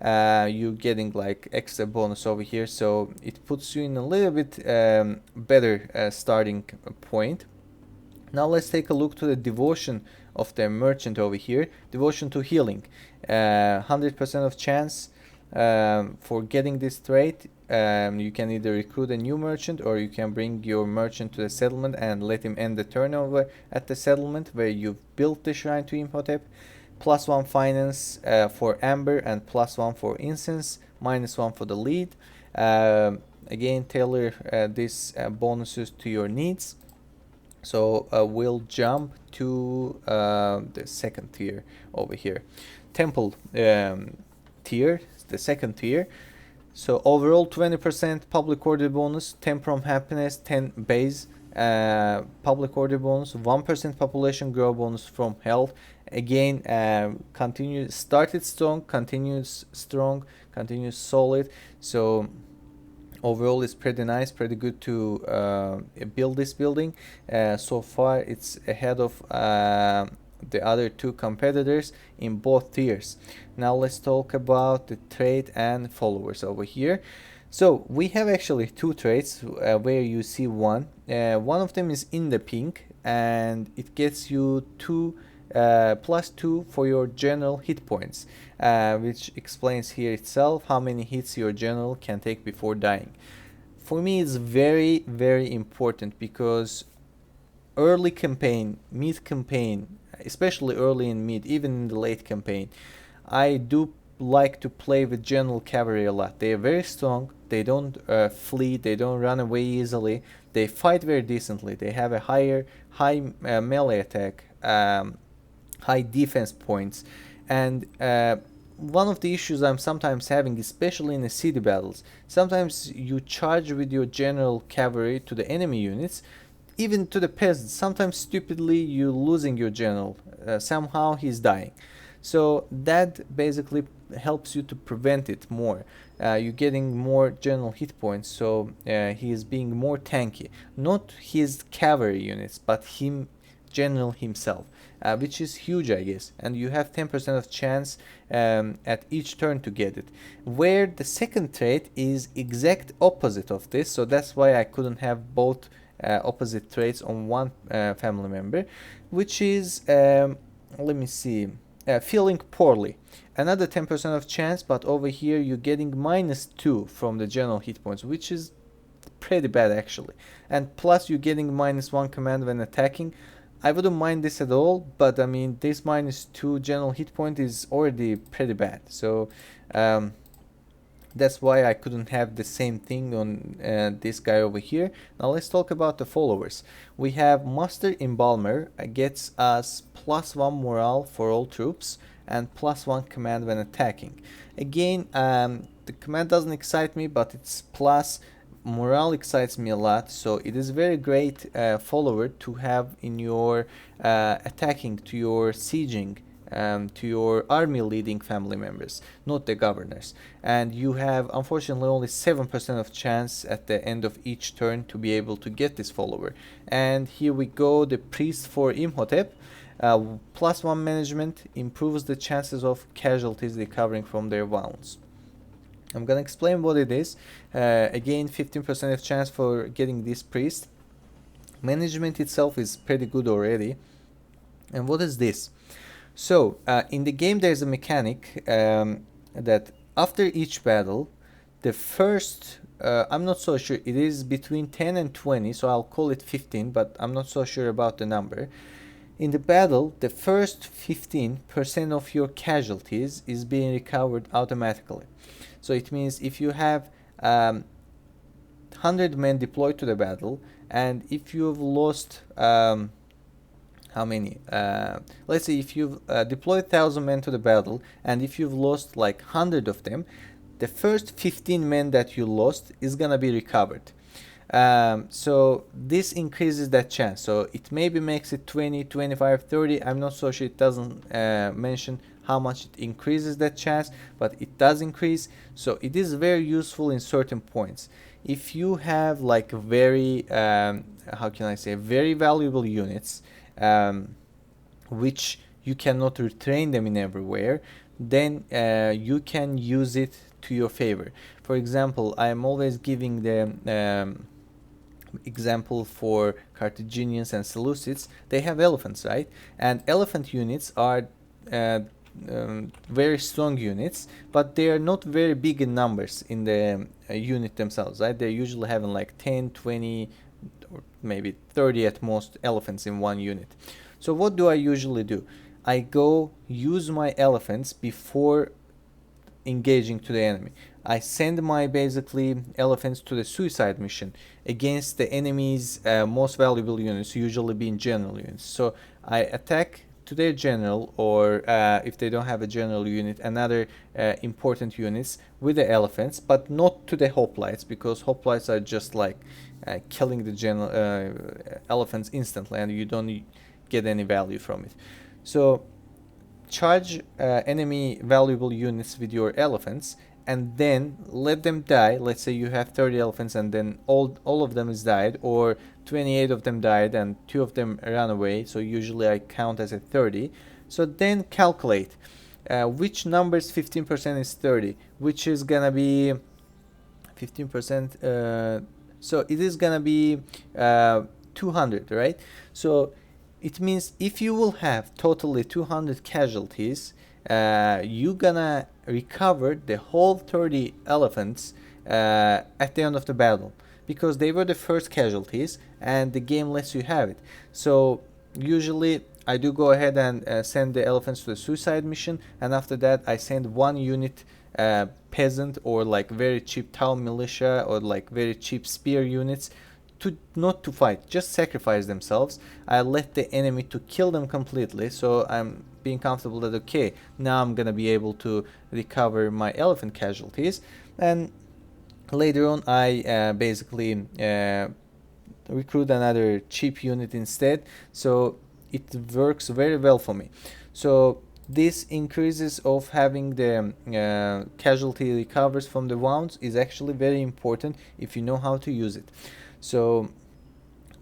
You're getting like extra bonus over here, so it puts you in a little bit better starting point. Now let's take a look to the devotion of the merchant over here. Devotion to healing, 100% of chance for getting this trait. You can either recruit a new merchant, or you can bring your merchant to the settlement and let him end the turnover at the settlement where you've built the shrine to Imhotep. +1 finance for amber, and +1 for incense, -1 for the lead. Again, tailor these bonuses to your needs. So we'll jump to the second tier over here. Temple tier, the second tier. So overall 20% public order bonus, 10 from happiness, 10 base public order bonus, 1% population growth bonus from health. Again, started strong, continues strong, continues solid. So overall it's pretty nice, pretty good to build this building. So far it's ahead of the other two competitors in both tiers. Now let's talk about the trait and followers over here. So we have actually two traits where you see one. One of them is in the pink, and it gets you +2 for your general hit points, which explains here itself how many hits your general can take before dying. For me, it's very, very important because early campaign, mid campaign, especially early in mid, even in the late campaign, I do like to play with general cavalry a lot. They are very strong, they don't flee, they don't run away easily, they fight very decently, they have a high melee attack, high defense points, and one of the issues I'm sometimes having, especially in the city battles, sometimes you charge with your general cavalry to the enemy units, even to the peasants. Sometimes stupidly you losing your general, somehow he's dying. So that basically helps you to prevent it more. You're getting more general hit points, so he is being more tanky. Not his cavalry units, but him, general himself, which is huge, I guess. And you have 10% of chance at each turn to get it. Where the second trait is exact opposite of this, so that's why I couldn't have both opposite traits on one family member, which is, let me see, feeling poorly. Another 10% of chance, but over here you're getting -2 from the general hit points, which is pretty bad actually. And plus you're getting -1 command when attacking. I wouldn't mind this at all, but I mean this -2 general hit point is already pretty bad. So that's why I couldn't have the same thing on this guy over here. Now let's talk about the followers. We have Master Embalmer, gets us +1 morale for all troops and +1 command when attacking. Again, the command doesn't excite me, but it's plus. Morale excites me a lot, so it is very great follower to have in your attacking, to your sieging, to your army leading family members, not the governors. And you have unfortunately only 7% of chance at the end of each turn to be able to get this follower. And here we go, the priest for Imhotep. +1 management improves the chances of casualties recovering from their wounds. I'm gonna explain what it is. Again, 15% of chance for getting this priest. Management itself is pretty good already. And what is this? So in the game there's a mechanic that after each battle, the first I'm not so sure, it is between 10 and 20, so I'll call it 15, but I'm not so sure about the number. In the battle, the first 15% of your casualties is being recovered automatically. So it means if you have 100 men deployed to the battle, and if you've lost how many? Let's say if you've deployed 1,000 men to the battle, and if you've lost like 100 of them, the first 15 men that you lost is gonna be recovered. So this increases that chance. So it maybe makes it 20, 25, 30. I'm not so sure. It doesn't mention how much it increases that chance, but it does increase. So it is very useful in certain points. If you have like very, how can I say, very valuable units, which you cannot retrain them in everywhere, then you can use it to your favor. For example, I'm always giving the example for Carthaginians and Seleucids. They have elephants, right? And elephant units are very strong units, but they are not very big in numbers in the unit themselves, right? They're usually having like 10, 20, or maybe 30 at most elephants in one unit. So what do I usually do? I go use my elephants before engaging to the enemy. I send my basically elephants to the suicide mission against the enemy's most valuable units, usually being general units. So I attack to their general, or if they don't have a general unit, another important units with the elephants, but not to the hoplites, because hoplites are just like killing the general elephants instantly, and you don't get any value from it. So charge enemy valuable units with your elephants, and then let them die. Let's say you have 30 elephants and then all of them is died, or 28 of them died and 2 of them ran away, so usually I count as a 30. So then calculate which numbers 15% is 30, which is gonna be 15%, so it is gonna be 200, right? So it means if you will have totally 200 casualties, you gonna recover the whole 30 elephants at the end of the battle, because they were the first casualties and the game lets you have it. So usually I do go ahead and send the elephants to the suicide mission, and after that I send one unit peasant or like very cheap town militia or like very cheap spear units to not to fight, just sacrifice themselves. I let the enemy to kill them completely, so I'm being comfortable that okay, now I'm gonna be able to recover my elephant casualties, and later on I basically recruit another cheap unit instead, so it works very well for me. So this increases of having the casualty recovers from the wounds is actually very important if you know how to use it. So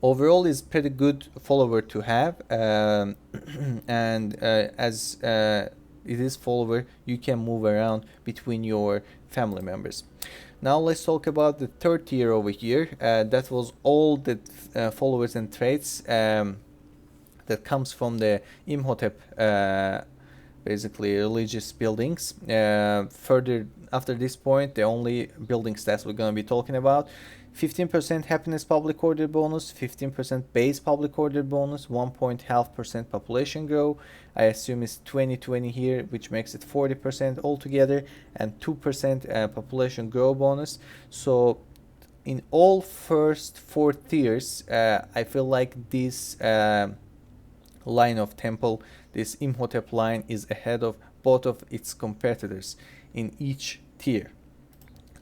overall is pretty good follower to have, and as it is follower, you can move around between your family members. Now let's talk about the third tier over here. That was all the followers and traits that comes from the Imhotep basically religious buildings. Further after this point, the only building stats we're going to be talking about: 15% happiness public order bonus, 15% base public order bonus, 1.5% population grow. I assume it's 2020 here, which makes it 40% altogether, and 2% population grow bonus. So in all first 4 tiers, I feel like this line of temple, this Imhotep line, is ahead of both of its competitors in each tier.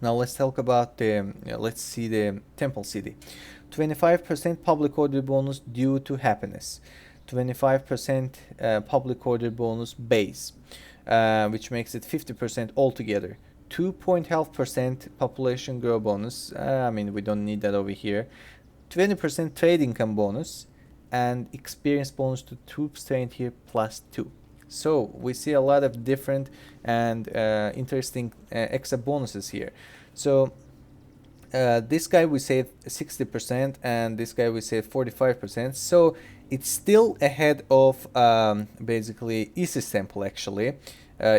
Now let's talk about the, let's see the temple city. 25% public order bonus due to happiness, 25% public order bonus base, which makes it 50% altogether. 2.5% population grow bonus, I mean we don't need that over here. 20% trade income bonus, and experience bonus to troops trained here +2. So we see a lot of different and interesting extra bonuses here. So this guy we saved 60% and this guy we saved 45%. So it's still ahead of basically Isis Temple actually.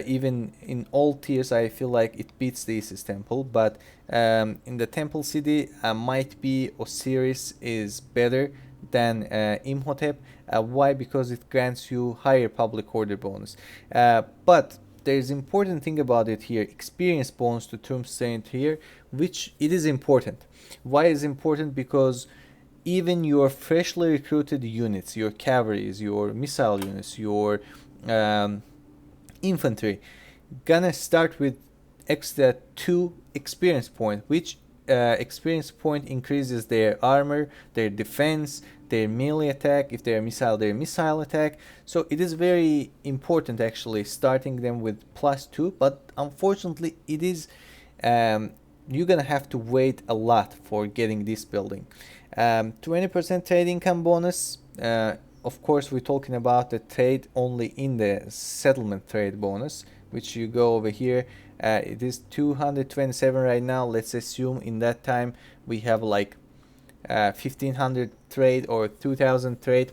Even in all tiers I feel like it beats the Isis Temple, but in the Temple City might be Osiris is better than Imhotep. Why? Because it grants you higher public order bonus. But there's important thing about it here, experience bonus to troops trained here, which it is important. Why is important? Because even your freshly recruited units, your cavalries, your missile units, your infantry, gonna start with extra 2 experience point, which experience point increases their armor, their defense, their melee attack, if they're missile, their missile attack. So it is very important actually starting them with +2, but unfortunately it is you're gonna have to wait a lot for getting this building. 20% trade income bonus. Of course we're talking about the trade only in the settlement trade bonus, which you go over here. It is 227 right now. Let's assume in that time we have like 1500 trade or 2000 trade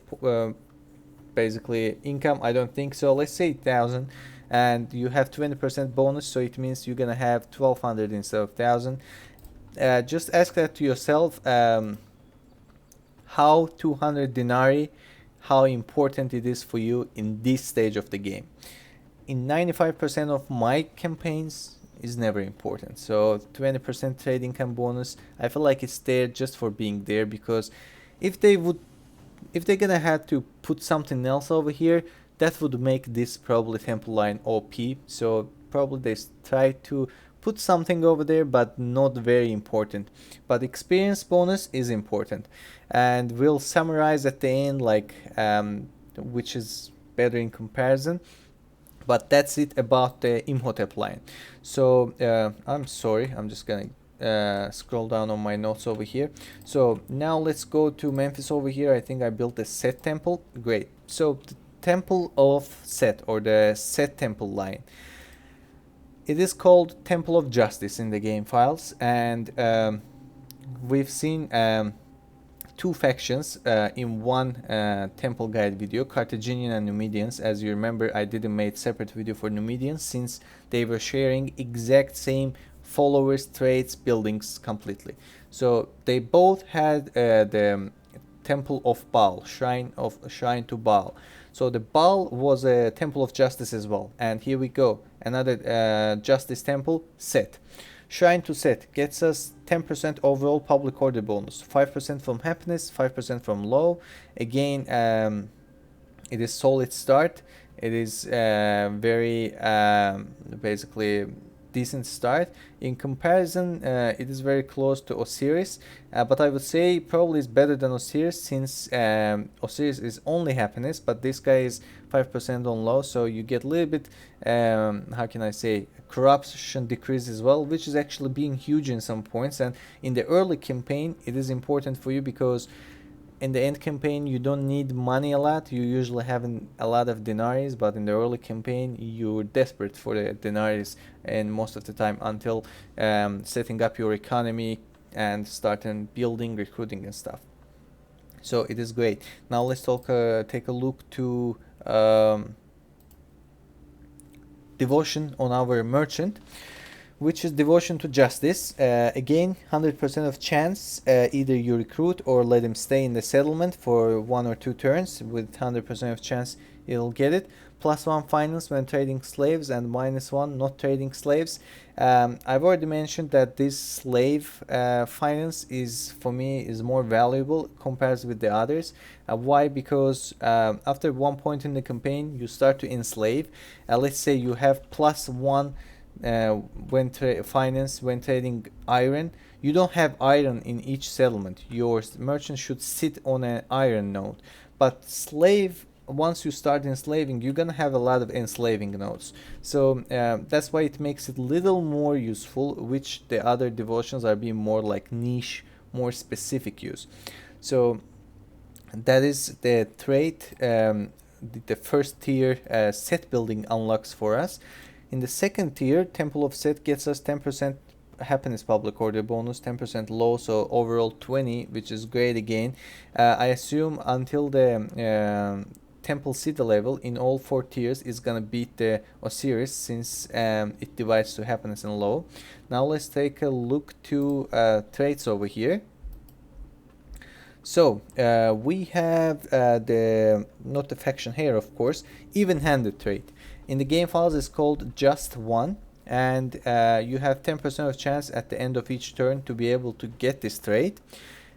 basically income. I don't think so. Let's say 1000, and you have 20% bonus, so it means you're gonna have 1200 instead of 1000. Just ask that to yourself, how 200 denarii, how important it is for you in this stage of the game. In 95% of my campaigns is never important. So 20% trade income bonus, I feel like it's there just for being there, because if they're gonna have to put something else over here, that would make this probably temple line OP. So probably they try to put something over there, but not very important. But experience bonus is important, and we'll summarize at the end like which is better in comparison. But that's it about the Imhotep line. So I'm sorry, I'm just gonna scroll down on my notes over here. So now let's go to Memphis over here. I think I built a Set temple. Great. So the Temple of Set, or the Set temple line, it is called Temple of Justice in the game files, and we've seen 2 factions in one temple guide video, Carthaginian and Numidians. As you remember, I didn't make separate video for Numidians since they were sharing exact same followers, traits, buildings completely. So they both had the Temple of Baal, shrine to Baal. So the Baal was a Temple of Justice as well. And here we go, another Justice Temple, Set. Shrine to Set gets us 10% overall public order bonus, 5% from happiness, 5% from low. Again, it is solid start. It is very basically decent start. In comparison, it is very close to Osiris, but I would say probably is better than Osiris, since Osiris is only happiness, but this guy is 5% on low, so you get a little bit, how can I say, corruption decrease as well, which is actually being huge in some points. And in the early campaign it is important for you, because in the end campaign you don't need money a lot, you usually have a lot of denaries, but in the early campaign you're desperate for the denaries, and most of the time until setting up your economy and starting building, recruiting and stuff. So it is great. Now let's take a look to devotion on our merchant, which is devotion to justice. Again, 100% of chance, either you recruit or let him stay in the settlement for 1 or 2 turns. With 100% of chance it'll get it. +1 finance when trading slaves, and -1 not trading slaves. I've already mentioned that this slave finance is, for me, is more valuable compared with the others. Why? Because after one point in the campaign you start to enslave. Let's say you have +1 when finance when trading iron. You don't have iron in each settlement. Your merchant should sit on an iron node. But slave, once you start enslaving, you're gonna have a lot of enslaving nodes. So that's why it makes it little more useful, which the other devotions are being more like niche, more specific use. So That is the trait, the first tier set building unlocks for us. In the second tier, Temple of Set gets us 10% happiness public order bonus, 10% low, so overall 20, which is great again. I assume until the Temple City level in all 4 tiers is gonna beat the Osiris, since it divides to happiness and low. Now let's take a look to traits over here. So we have the not the faction here, of course, even-handed trait. In the game files, it's called just one, and you have 10% of chance at the end of each turn to be able to get this trait.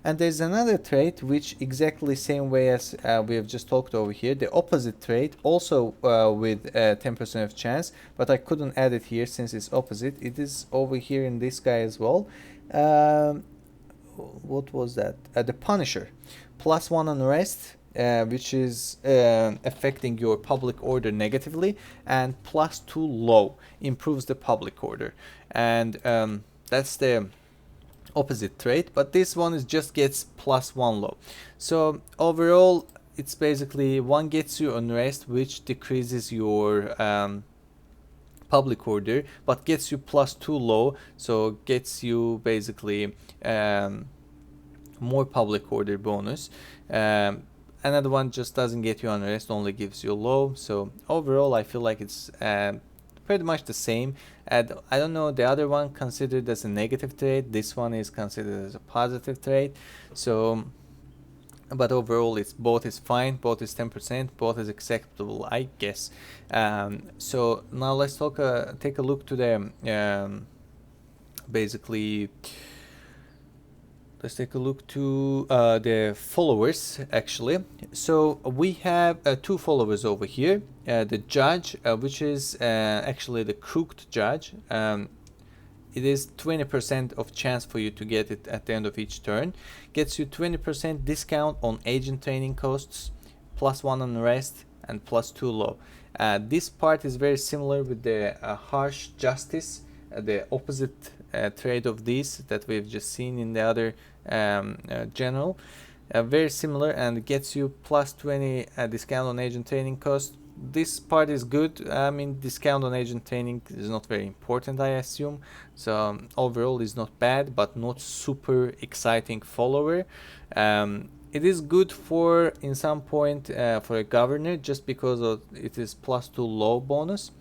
And there's another trait which exactly same way as we have just talked over here, the opposite trait, also with 10% of chance, but I couldn't add it here since it's opposite. It is over here in this guy as well. What was that? The Punisher, +1 on rest, which is affecting your public order negatively, and +2 low, improves the public order. And that's the opposite trait, but this one is just gets +1 low. So overall, it's basically 1 gets you unrest, which decreases your public order, but gets you +2 low, so gets you basically more public order bonus. Another one just doesn't get you unrest, only gives you low. So overall, I feel like it's pretty much the same. And I don't know, the other one considered as a negative trait, this one is considered as a positive trait. So but overall it's both is fine, both is 10%, both is acceptable, I guess. So now let's take a look to the basically let's take a look to the followers actually. So we have 2 followers over here. The judge, which is actually the crooked judge. It is 20% of chance for you to get it at the end of each turn. Gets you 20% discount on agent training costs, +1 on rest, and +2 low. This part is very similar with the harsh justice, the opposite trait of these that we've just seen in the other general. Very similar, and gets you +20 discount on agent training cost. This part is good. I mean, discount on agent training is not very important, I assume. So overall is not bad, but not super exciting follower. It is good for, in some point, for a governor, just because of it is +2 low bonus.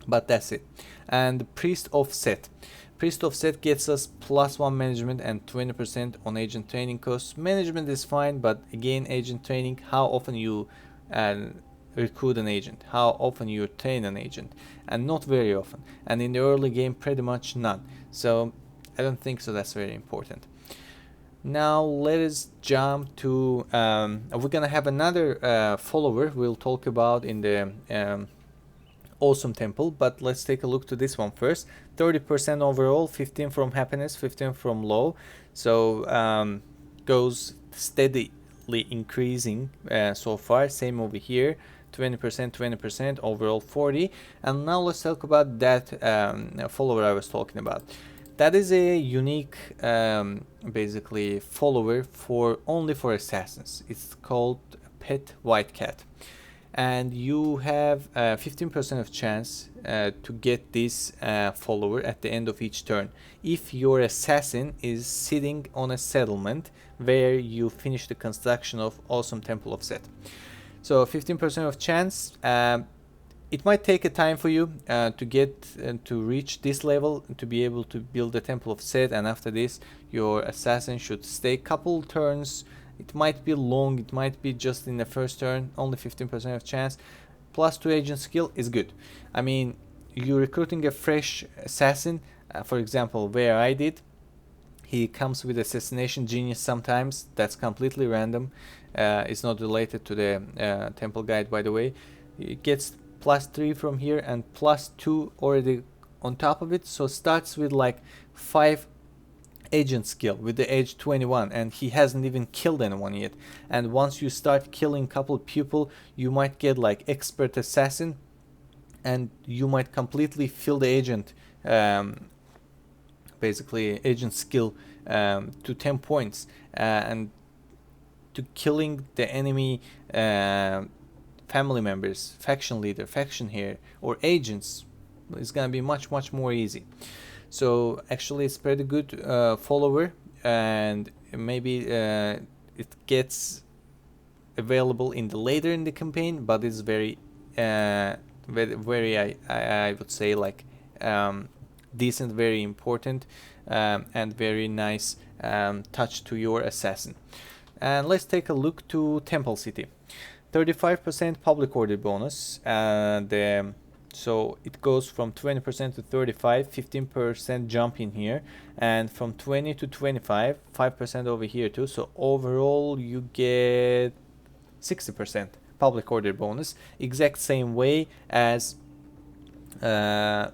But that's it. And Priest of Set. Priest of Set gets us +1 management and 20% on agent training costs. Management is fine, but again, agent training, how often you recruit an agent, how often you train an agent, and not very often, and in the early game pretty much none. So I don't think so that's very important. Now let us jump to we're gonna have another follower we'll talk about in the awesome temple, but let's take a look to this one first. 30% overall, 15 from happiness, 15 from low, so goes steadily increasing so far. Same over here, 20%, 20%, overall 40. And now let's talk about that follower I was talking about. That is a unique basically follower for only for assassins. It's called Pet White Cat, and you have 15% of chance to get this follower at the end of each turn if your assassin is sitting on a settlement where you finish the construction of Awesome Temple of Set. So 15% of chance. It might take a time for you to get to reach this level to be able to build the Temple of Set, and after this your assassin should stay a couple turns. It might be long, it might be just in the first turn, only 15% of chance. +2 agent skill is good. I mean, you're recruiting a fresh assassin, for example, where I did. He comes with Assassination Genius sometimes, that's completely random. It's not related to the temple guide, by the way. It gets +3 from here and +2 already on top of it, so starts with like 5 agent skill with the age 21, and he hasn't even killed anyone yet. And once you start killing couple people, you might get like expert assassin, and you might completely fill the agent basically agent skill to 10 points, and to killing the enemy family members, faction leader, faction heir, or agents is gonna be much more easy. So actually it's pretty good follower, and maybe it gets available in the later in the campaign, but it's very I would say like decent, very important, and very nice touch to your assassin. And let's take a look to Temple City. 35% public order bonus, and so it goes from 20% to 35, 15% jump in here, and from 20 to 25, 5% over here too. So overall you get 60% public order bonus, exact same way as where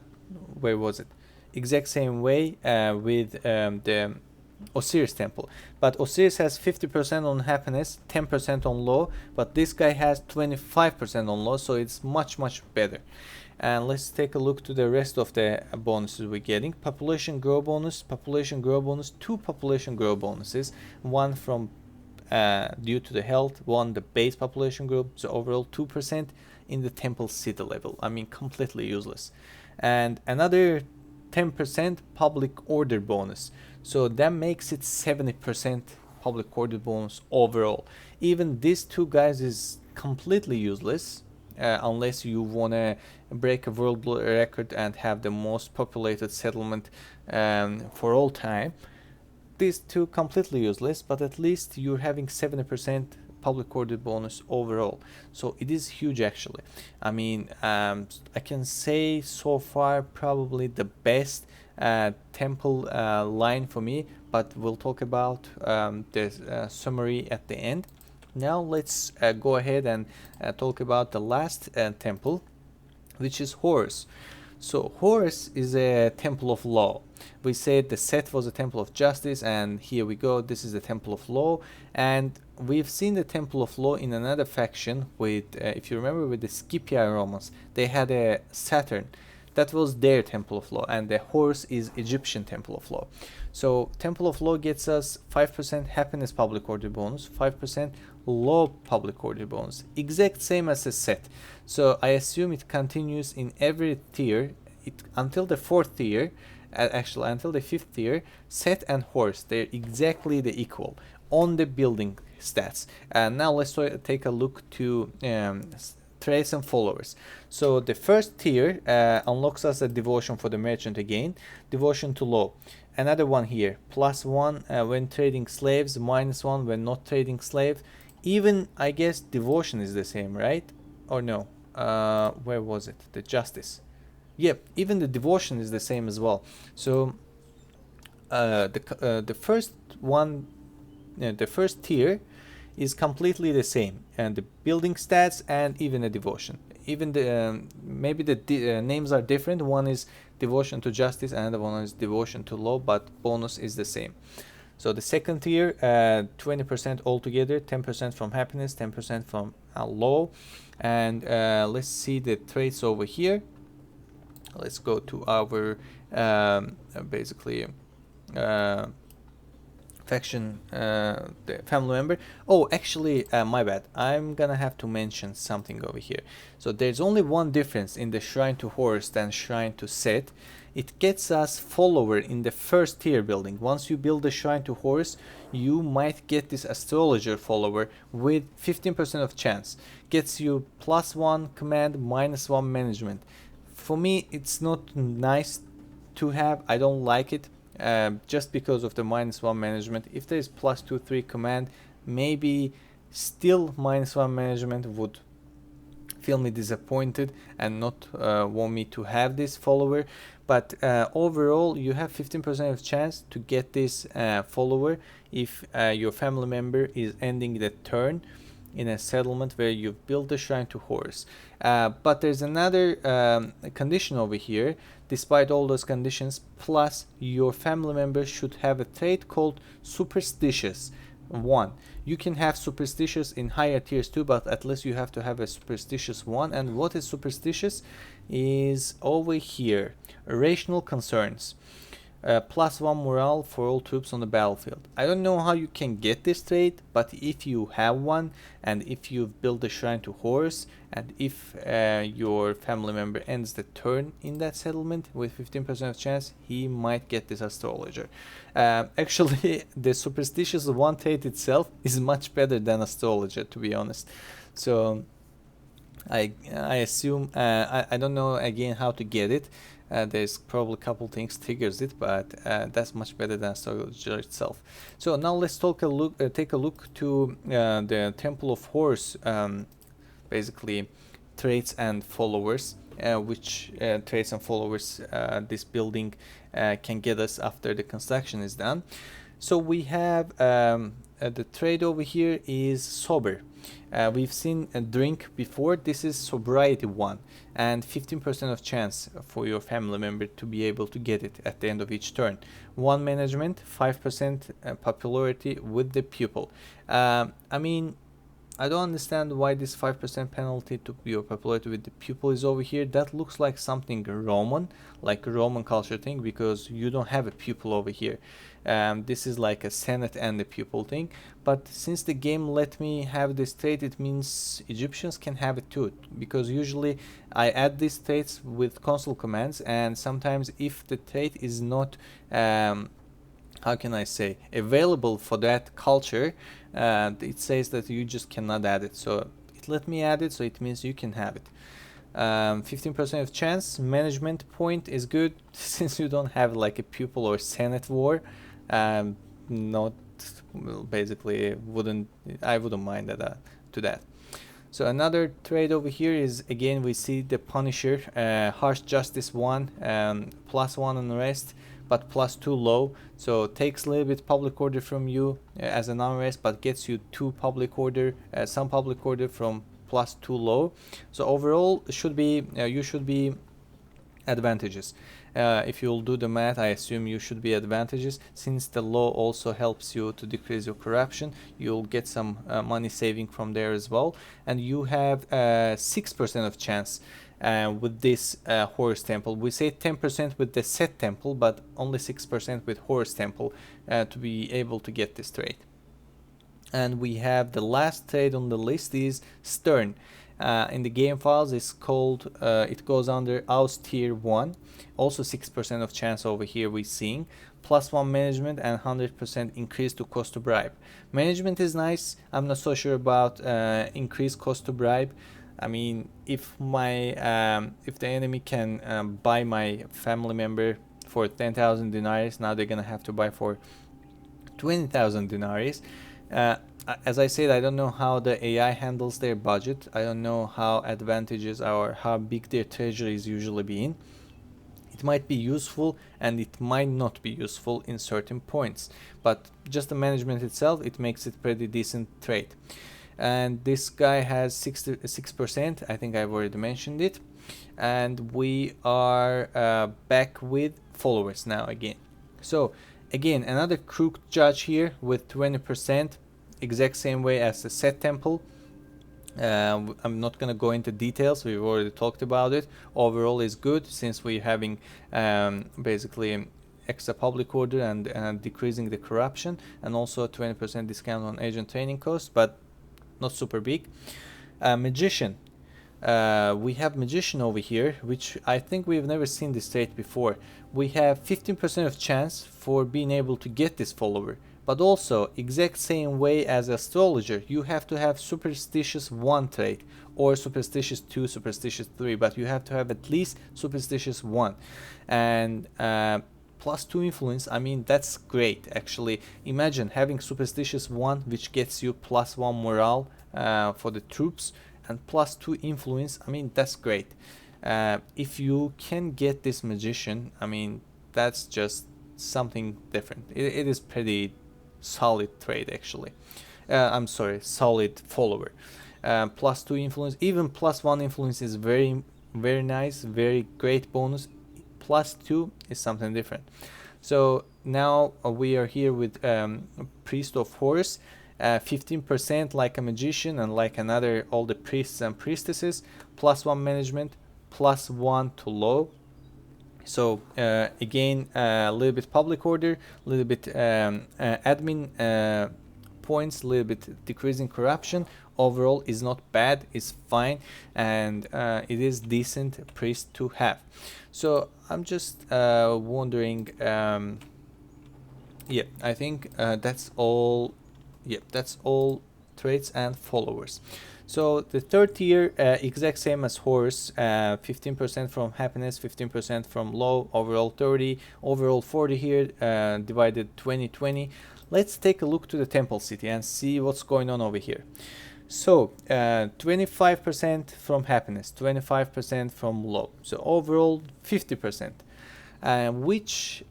was it? Exact same way with the Osiris temple, but Osiris has 50% on happiness, 10% on low, but this guy has 25% on low, so it's much better. And let's take a look to the rest of the bonuses we're getting. Population grow bonus, two population grow bonuses, one from due to the health, one the base population group, so overall 2% in the temple city level. I mean, completely useless. And another 10% public order bonus, so that makes it 70% public order bonus overall. Even these two guys is completely useless unless you want to break a world record and have the most populated settlement for all time. These two completely useless, but at least you're having 70% public order bonus overall, so it is huge actually. I mean, I can say so far probably the best temple line for me, but we'll talk about the summary at the end. Now let's go ahead and talk about the last temple, which is Horus. So Horus is a temple of law. We said the set was a temple of justice, and here we go, this is the temple of law. And we've seen the temple of law in another faction with, if you remember, with the Scipii Romans, they had a Saturn. That was their temple of law, and the Horus is Egyptian temple of law. So temple of law gets us 5% happiness public order bonus, 5% low public order bonus, exact same as a set. So I assume it continues in every tier until the fourth tier, actually until the fifth tier. Set and Horus, they're exactly the equal on the building stats. And now let's take a look to traits and followers. So the first tier unlocks us a devotion for the merchant again, devotion to law. Another one here, +1 when trading slaves, -1 when not trading slaves. Even I guess devotion is the same, right? Or no? Where was it? The justice. Yep, even the devotion is the same as well. So the first one, the first tier is completely the same, and the building stats and even the devotion. Even the maybe the names are different. One is devotion to justice, and another one is devotion to law, but bonus is the same. So the second tier, 20% altogether, 10% from happiness, 10% from law. And let's see the traits over here. Let's go to our basically faction, the family member. Oh, actually, my bad. I'm gonna have to mention something over here. So there's only one difference in the Shrine to Horus than Shrine to Set. It gets us follower in the first tier building. Once you build the Shrine to Horus, you might get this astrologer follower with 15% of chance. Gets you +1 command, -1 management. For me, it's not nice to have. I don't like it. Just because of the -1 management. If there is +2, 3 command, maybe still -1 management would feel me disappointed and not want me to have this follower. But overall, you have 15% of chance to get this follower if your family member is ending the turn in a settlement where you've built the Shrine to Horus. But there's another condition over here. Despite all those conditions, plus your family member should have a trait called superstitious 1. You can have superstitious in higher tiers too, but at least you have to have a superstitious 1. And what is superstitious is over here, rational concerns. +1 morale for all troops on the battlefield. I don't know how you can get this trait, but if you have one, and if you've built a shrine to Horus, and if your family member ends the turn in that settlement with 15% chance, he might get this astrologer. Actually, the superstitious one trait itself is much better than astrologer, to be honest. So I assume I don't know again how to get it. There's probably a couple things triggers it, but that's much better than astrologer itself. So now let's take a look to the Temple of Horus, basically traits and followers, which traits and followers this building can get us after the construction is done. So we have the trait over here is sober. We've seen a drink before. This is sobriety 1, and 15% of chance for your family member to be able to get it at the end of each turn. 1 management, 5% popularity with the pupil. I mean, I don't understand why this 5% penalty to your popularity with the pupil is over here. That looks like something Roman, like a Roman culture thing, because you don't have a pupil over here. This is like a senate and a pupil thing. But since the game let me have this trait, it means Egyptians can have it too. Because usually I add these traits with console commands, and sometimes if the trait is not how can I say, available for that culture, it says that you just cannot add it. So it let me add it, so it means you can have it. 15% of chance. Management point is good since you don't have like a pupil or senate war. Not well, basically I wouldn't mind that to that. So another trait over here is, again, we see the Punisher, harsh justice 1, +1 on the rest, but +2 low. So takes a little bit public order from you as an unrest, but gets you 2 public order, some public order from +2 low. So overall, it should be you should be advantages. If you'll do the math, I assume you should be advantages. Since the law also helps you to decrease your corruption, you'll get some money saving from there as well. And you have 6% of chance with this Horus Temple. We say 10% with the Set Temple, but only 6% with Horus Temple to be able to get this trait. And we have the last trait on the list is Stern. In the game files, it's called, it goes under Austere 1. Also 6% of chance over here we're seeing. +1 management and 100% increase to cost to bribe. Management is nice. I'm not so sure about increased cost to bribe. I mean, if the enemy can buy my family member for 10,000 denarii, now they're gonna have to buy for 20,000 denarii. As I said, I don't know how the AI handles their budget. I don't know how advantages or how big their treasury is usually being. It might be useful and it might not be useful in certain points, but just the management itself, it makes it pretty decent trait. And this guy has 6%. I think I've already mentioned it. And we are back with followers now again. So again, another crooked judge here with 20%, exact same way as the Set Temple. I'm not going to go into details, we've already talked about it. Overall is good since we're having basically extra public order and decreasing the corruption, and also a 20% discount on agent training costs, but not super big. Magician. We have Magician over here, which I think we've never seen this trait before. We have 15% of chance for being able to get this follower, but also exact same way as Astrologer, you have to have Superstitious 1 trait or Superstitious 2, Superstitious 3, but you have to have at least Superstitious 1. And +2 influence, I mean, that's great actually. Imagine having Superstitious 1, which gets you +1 morale for the troops, and +2 influence. I mean, that's great. If you can get this Magician, I mean, that's just something different. It is pretty solid trait actually. I'm sorry, solid follower. +2 influence, even +1 influence is very nice, very great bonus. +2 is something different. So now we are here with Priest of Horus, 15% like a magician and like another all the priests and priestesses, +1 management, +1 to law. So again, a little bit public order, a little bit admin points, a little bit decreasing corruption. Overall is not bad, it's fine, and it is decent priest to have. So I'm just wondering, yeah, I think that's all. Yeah, that's all traits and followers. So the third tier, exact same as horse, 15% from happiness, 15% from low, overall 30, overall 40 here, divided 20-20. Let's take a look to the temple city and see what's going on over here. So 25% from happiness, 25% from low. So overall 50%, which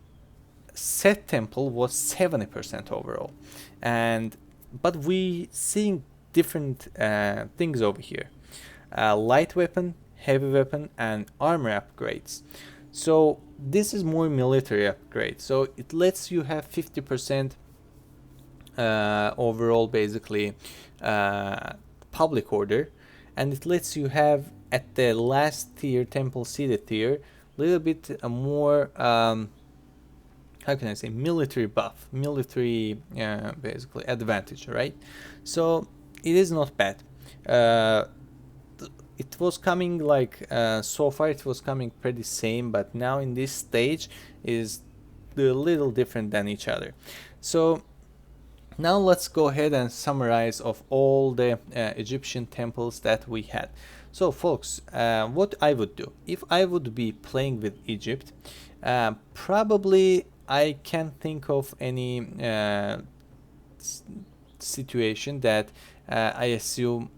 set temple was 70% overall. But we seeing different things over here. Light weapon, heavy weapon, and armor upgrades. So this is more military upgrade. So it lets you have 50% overall, basically, public order, and it lets you have at the last tier, temple seated tier, a little bit more how can I say, military buff, military basically advantage, right? So it is not bad. It was coming like so far it was coming pretty same, but now in this stage is a little different than each other. So now let's go ahead and summarize of all the Egyptian temples that we had. So folks, what I would do if I would be playing with Egypt, probably I can't think of any situation that I assume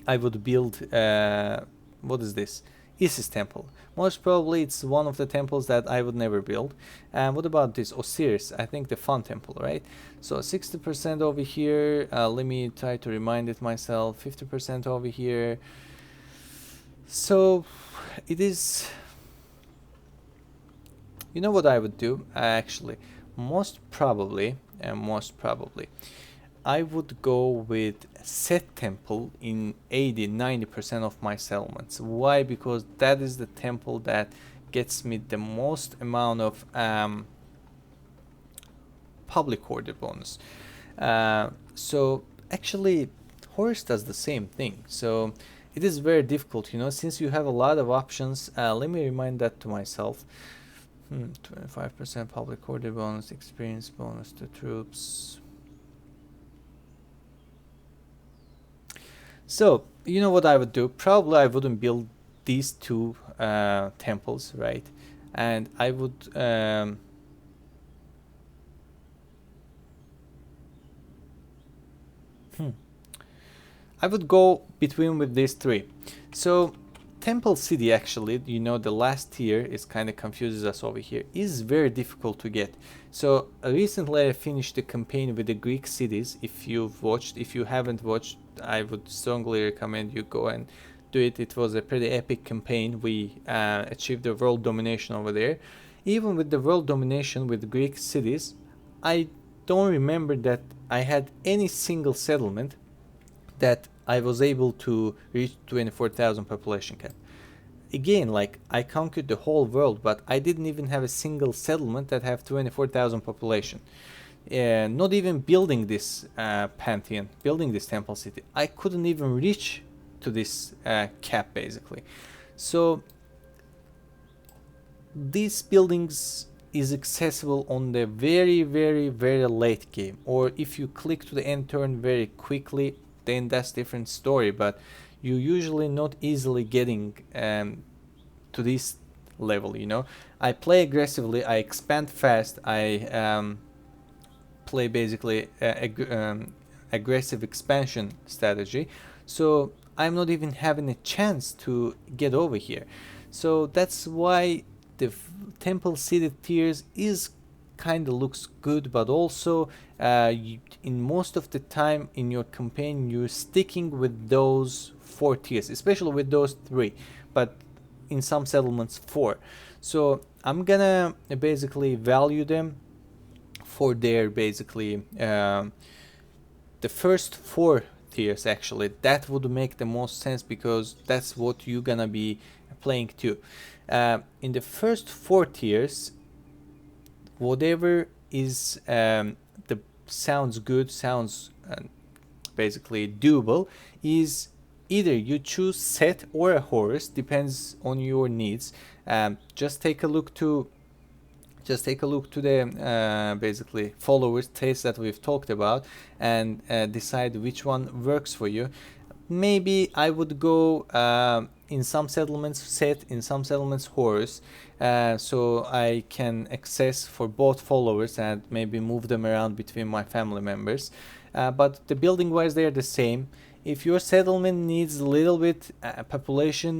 I would build. What is this? Isis temple. Most probably it's one of the temples that I would never build. And what about this Osiris? I think the fun temple, right? So 60% over here. Let me try to remind it myself. 50% over here. So it is. You know what I would do? Actually, most probably, I would go with set temple in 80-90% of my settlements. Why? Because that is the temple that gets me the most amount of public order bonus. So actually, Horus does the same thing. So it is very difficult, you know, since you have a lot of options. Let me remind that to myself. 25% public order bonus, experience bonus to troops. So, you know what I would do? Probably I wouldn't build these two temples, right? And I would I would go between with these three. So Temple City, actually, you know, the last tier is kind of confuses us over here, is very difficult to get. So recently I finished the campaign with the Greek cities. If you've watched, if you haven't watched, I would strongly recommend you go and do it. It was a pretty epic campaign. We achieved the world domination over there. Even with the world domination with Greek cities, I don't remember that I had any single settlement that I was able to reach 24,000 population cap. Again, like, I conquered the whole world, but I didn't even have a single settlement that have 24,000 population. Not even building this pantheon, building this temple city, I couldn't even reach to this cap, basically. So these buildings is accessible on the very, very, very late game, or if you click to the end turn very quickly, then that's different story. But you usually not easily getting to this level, you know. I play aggressively, I expand fast, I play basically aggressive expansion strategy, so I'm not even having a chance to get over here. So that's why the temple seated tiers is kind of looks good, but also in most of the time in your campaign you're sticking with those 4 tiers, especially with those 3, but in some settlements 4. So I'm gonna basically value them for their basically the first 4 tiers. Actually that would make the most sense, because that's what you're gonna be playing too. In the first 4 tiers, whatever is the sounds good, sounds basically doable, is either you choose set or a horse, depends on your needs. Just take a look to the basically followers taste that we've talked about, and decide which one works for you. Maybe I would go in some settlements set, in some settlements horse, so I can access for both followers and maybe move them around between my family members. But the building wise they are the same. If your settlement needs a little bit population,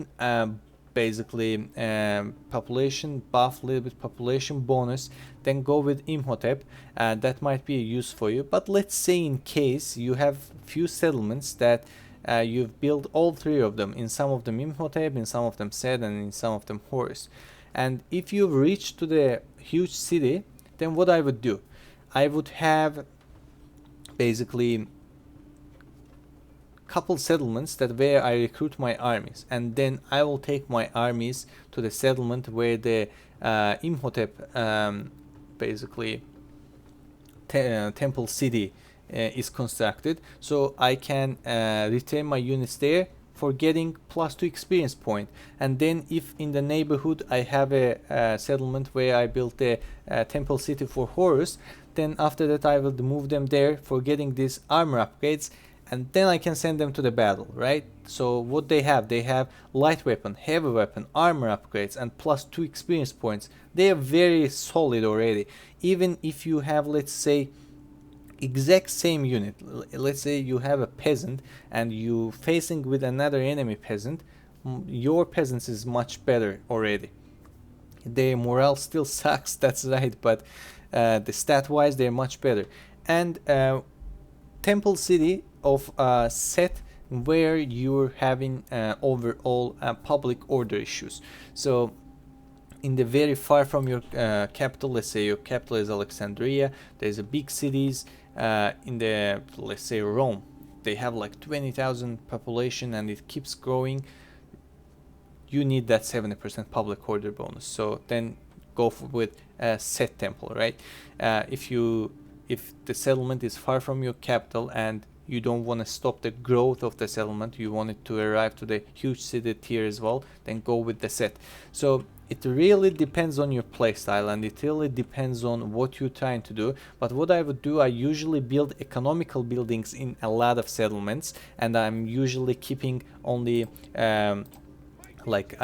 basically population buff, little bit population bonus, then go with Imhotep. That might be a use for you. But let's say in case you have few settlements that you've built all three of them, in some of them Imhotep, in some of them Set, and in some of them Horus. And if you've reached to the huge city, then what I would do, I would have basically couple settlements that where I recruit my armies, and then I will take my armies to the settlement where the Imhotep basically temple city is constructed, so I can retain my units there for getting +2 experience point. And then if in the neighborhood I have a settlement where I built a temple city for Horus, then after that I will move them there for getting these armor upgrades, and then I can send them to the battle, right? So what they have light weapon, heavy weapon, armor upgrades, and +2 experience points. They are very solid already. Even if you have, let's say, exact same unit, let's say you have a peasant and you facing with another enemy peasant, your peasants is much better already. Their morale still sucks, that's right, but the stat wise they're much better. And temple city of Set, where you're having overall public order issues. So in the very far from your capital, let's say your capital is Alexandria, there's a big cities in the, let's say, Rome, they have like 20,000 population and it keeps growing. You need that 70% public order bonus, so then go with a Set temple, right? If the settlement is far from your capital and you don't want to stop the growth of the settlement, you want it to arrive to the huge city tier as well, then go with the Set. So it really depends on your playstyle, and it really depends on what you're trying to do. But what I would do, I usually build economical buildings in a lot of settlements, and I'm usually keeping only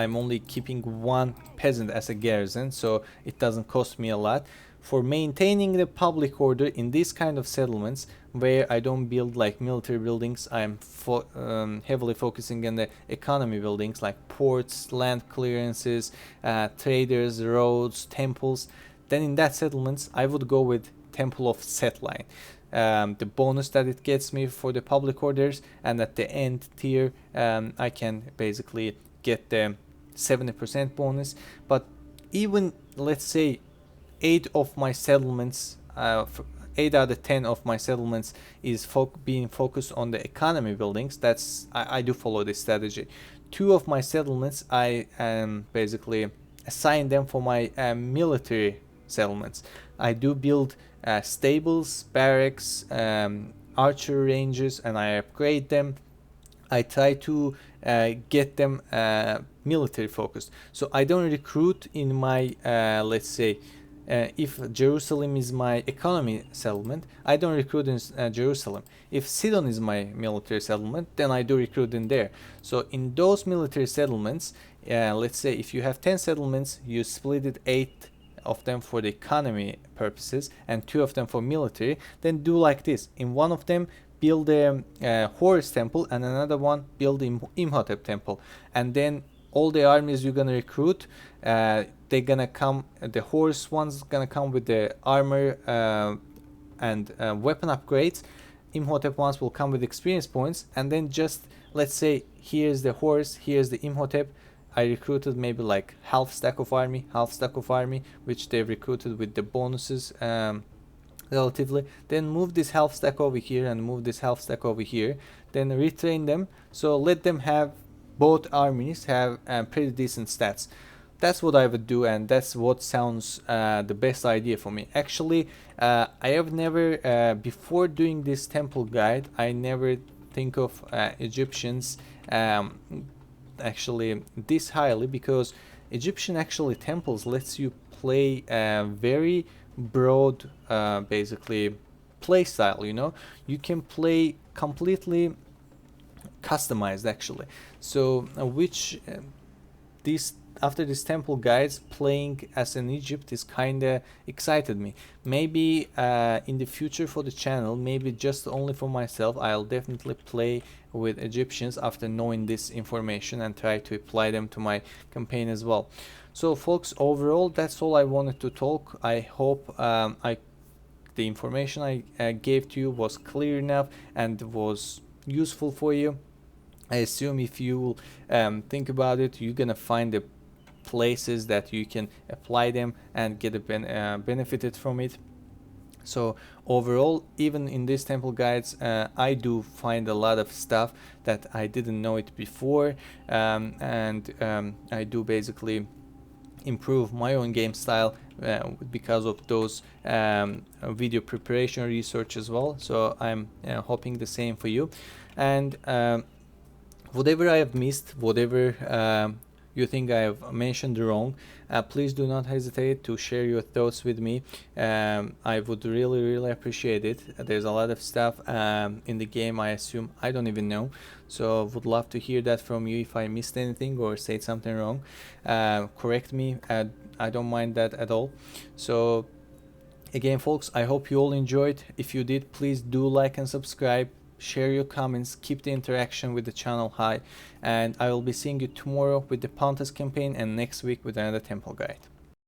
I'm only keeping one peasant as a garrison, so it doesn't cost me a lot. For maintaining the public order in these kind of settlements where I don't build like military buildings, I'm heavily focusing on the economy buildings like ports, land clearances, traders, roads, temples. Then in that settlements I would go with Temple of Set line. The bonus that it gets me for the public orders, and at the end tier I can basically get the 70% bonus. But even, let's say, 8 of my settlements, 8 out of 10 of my settlements is being focused on the economy buildings. That's I do follow this strategy. 2 of my settlements I basically assign them for my military settlements. I do build stables, barracks, archer ranges, and I upgrade them. I try to get them military focused. So I don't recruit in my let's say, if Jerusalem is my economy settlement, I don't recruit in Jerusalem. If Sidon is my military settlement, then I do recruit in there. So in those military settlements, let's say if you have 10 settlements, you split it 8 of them for the economy purposes and 2 of them for military. Then do like this. In one of them, build a Horus temple, and another one build Imhotep temple. And then all the armies you're gonna recruit, they're gonna come, the Horus one's gonna come with the armor and weapon upgrades. Imhotep ones will come with experience points. And then just, let's say, here's the Horus, here's the Imhotep. I recruited maybe like half stack of army, which they've recruited with the bonuses relatively. Then move this half stack over here and move this half stack over here. Then retrain them. So let them have both armies have pretty decent stats. That's what I would do, and that's what sounds the best idea for me. Actually, I have never, before doing this temple guide, I never think of Egyptians actually this highly, because Egyptian actually temples lets you play very broad, basically play style. You know, you can play completely customized actually. So which this after this temple guides, playing as an Egypt is kinda excited me. Maybe in the future for the channel, maybe just only for myself, I'll definitely play with Egyptians after knowing this information and try to apply them to my campaign as well. So folks, overall that's all I wanted to talk. I hope the information I gave to you was clear enough and was useful for you. I assume if you think about it, you're gonna find the places that you can apply them and get benefited from it. So overall, even in these temple guides, I do find a lot of stuff that I didn't know it before, and I do basically improve my own game style because of those video preparation research as well. So I'm hoping the same for you. And whatever I have missed, whatever you think I have mentioned wrong, please do not hesitate to share your thoughts with me. I would really appreciate it. There's a lot of stuff in the game I assume I don't even know, so would love to hear that from you. If I missed anything or said something wrong, correct me. I don't mind that at all. So again folks, I hope you all enjoyed. If you did, please do like and subscribe, share your comments, keep the interaction with the channel high, and I will be seeing you tomorrow with the Pontus campaign and next week with another temple guide.